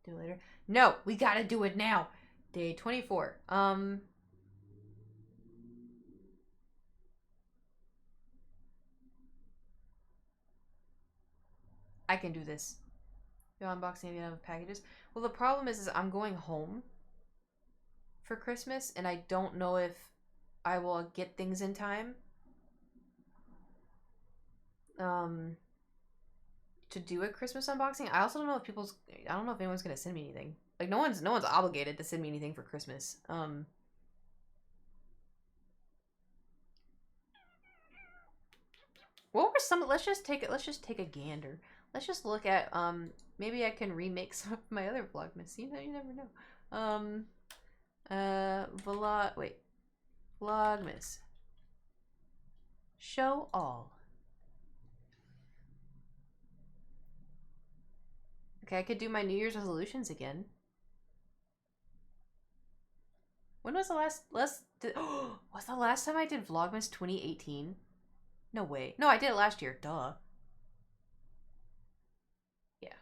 Do it later. No, we gotta do it now. Day 24. I can do this. You're unboxing the packages. Well, the problem is I'm going home for Christmas, and I don't know if I will get things in time. To do a Christmas unboxing. I also don't know if I don't know if anyone's gonna send me anything. Like no one's obligated to send me anything for Christmas. What were some? Let's just take a gander. Let's just look at maybe I can remake some of my other Vlogmas. You never know. Vlogmas. Show all. Okay, I could do my New Year's resolutions again. When was the last was the last time I did Vlogmas 2018? No way. No, I did it last year. Duh. Yeah.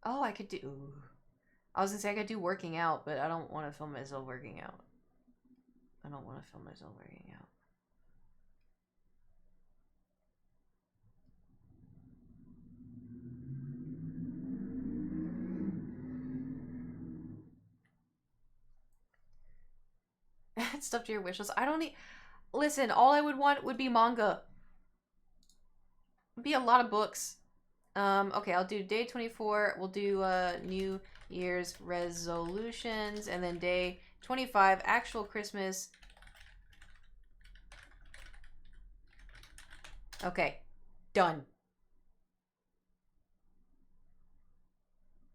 Oh, I could do. I was gonna say I could do working out, but I don't want to film myself working out. I don't want to film myself working out. Add stuff to your wish list. I don't need. Listen, all I would want would be manga. It'd be a lot of books. Okay, I'll do day 24. We'll do New Year's resolutions, and then day 25 actual Christmas. Okay, done.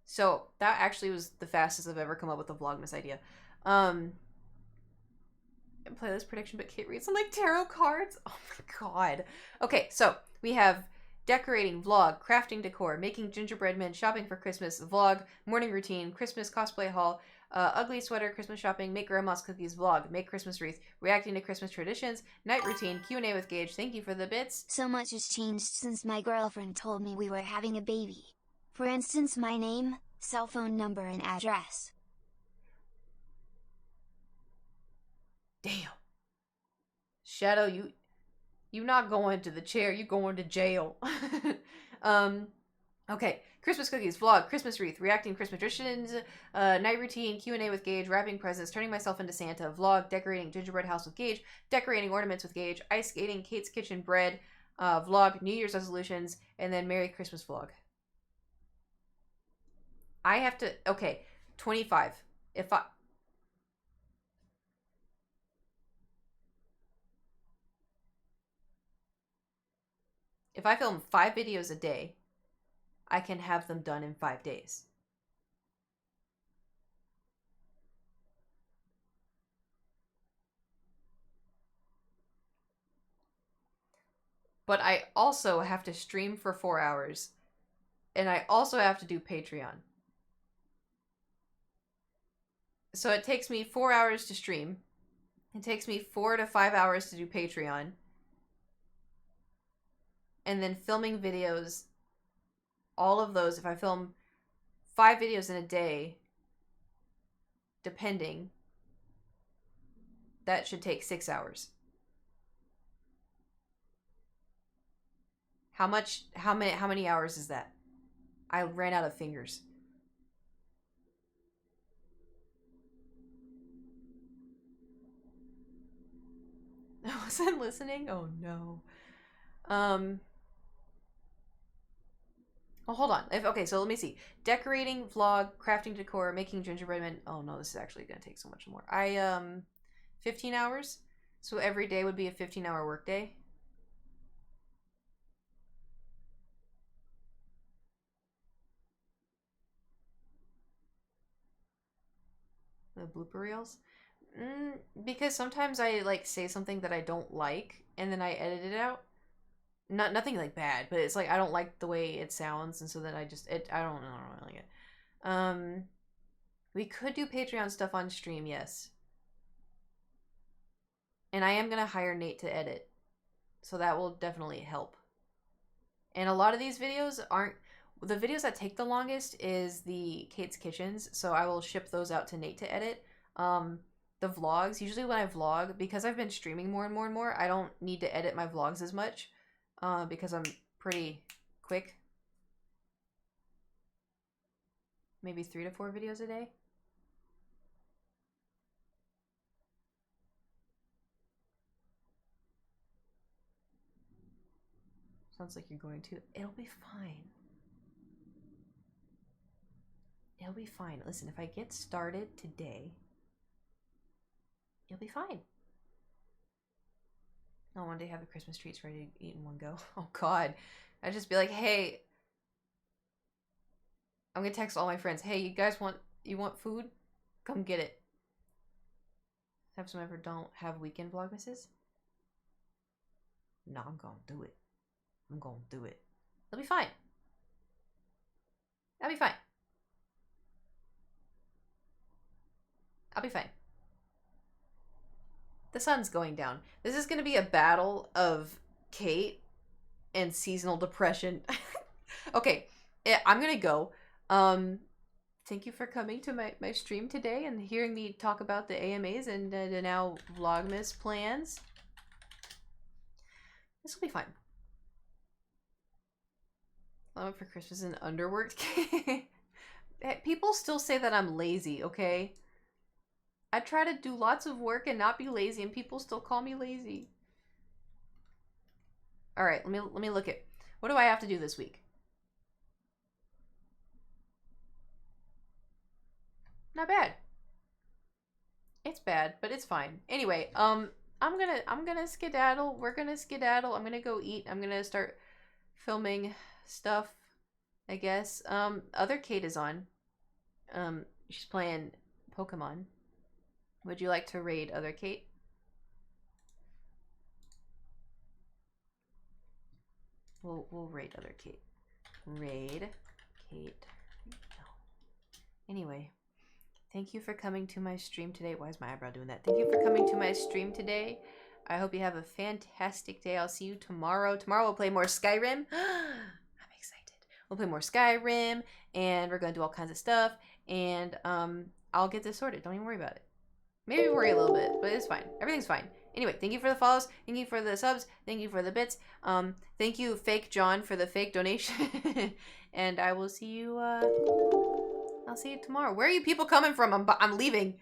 So that actually was the fastest I've ever come up with a Vlogmas idea. Playlist prediction, but Kate reads some like tarot cards. Oh my god. Okay, so we have decorating, vlog, crafting decor, making gingerbread men, shopping for Christmas, vlog, morning routine, Christmas cosplay haul, ugly sweater, Christmas shopping, make grandma's cookies, vlog, make Christmas wreath, reacting to Christmas traditions, night routine, Q&A with Gage. Thank you for the bits. So much has changed since my girlfriend told me we were having a baby. For instance, my name, cell phone number, and address. Damn. Shadow, you not going to the chair, you going to jail. Okay. Christmas cookies, vlog, Christmas wreath, reacting Christmas traditions, night routine, Q&A with Gage, wrapping presents, turning myself into Santa, vlog, decorating gingerbread house with Gage, decorating ornaments with Gage, ice skating, Kate's kitchen bread, vlog, New Year's resolutions, and then Merry Christmas vlog. I have to, okay, 25. If I film 5 videos a day, I can have them done in 5 days. But I also have to stream for 4 hours. And I also have to do Patreon. So it takes me 4 hours to stream. It takes me 4 to 5 hours to do Patreon. And then filming videos, all of those, if I film 5 videos in a day, depending, that should take 6 hours. How many hours is that? I ran out of fingers. I wasn't listening? Oh no. Oh, hold on. Okay, so let me see. Decorating, vlog, crafting decor, making gingerbread men. Oh no, this is actually gonna take so much more. 15 hours. So every day would be a 15-hour workday. The blooper reels. Because sometimes I like say something that I don't like, and then I edit it out. Nothing like bad, but it's like I don't like the way it sounds, and so then I don't really like it. We could do Patreon stuff on stream, yes. And I am gonna hire Nate to edit, so that will definitely help. And a lot of these videos aren't the videos that take the longest is the Kate's Kitchens, so I will ship those out to Nate to edit. The vlogs, usually when I vlog, because I've been streaming more and more and more, I don't need to edit my vlogs as much. Because I'm pretty quick. Maybe 3 to 4 videos a day. Sounds like you're going to. It'll be fine. It'll be fine. Listen, if I get started today, you'll be fine. I wanted to have the Christmas treats ready to eat in one go. Oh god. I'd just be like, hey, I'm gonna text all my friends, hey, you want food? Come get it. Have some ever don't have weekend vlogmases? No, I'm gonna do it. I'm gonna do it. It'll be fine. I'll be fine. I'll be fine. The sun's going down. This is going to be a battle of Kate and seasonal depression. Okay, I'm going to go. Thank you for coming to my stream today and hearing me talk about the AMAs and the now Vlogmas plans. This will be fine. I went for Christmas and underworked. People still say that I'm lazy, okay? I try to do lots of work and not be lazy, and people still call me lazy. All right, let me look at what do I have to do this week. Not bad. It's bad, but it's fine. Anyway, I'm gonna skedaddle. We're gonna skedaddle. I'm gonna go eat. I'm gonna start filming stuff, I guess. Other Kate is on. She's playing Pokemon. Would you like to raid other Kait? We'll raid other Kait. Raid Kait. No. Anyway, thank you for coming to my stream today. Why is my eyebrow doing that? Thank you for coming to my stream today. I hope you have a fantastic day. I'll see you tomorrow. Tomorrow we'll play more Skyrim. I'm excited. We'll play more Skyrim, and we're gonna do all kinds of stuff. And I'll get this sorted. Don't even worry about it. Maybe worry a little bit, but it's fine. Everything's fine. Anyway, thank you for the follows. Thank you for the subs. Thank you for the bits. Thank you, Fake John, for the fake donation. And I will see you. I'll see you tomorrow. Where are you people coming from? I'm leaving.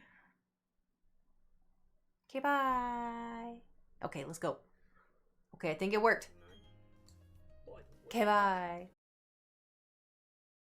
Okay, bye. Okay, let's go. Okay, I think it worked. Okay, bye.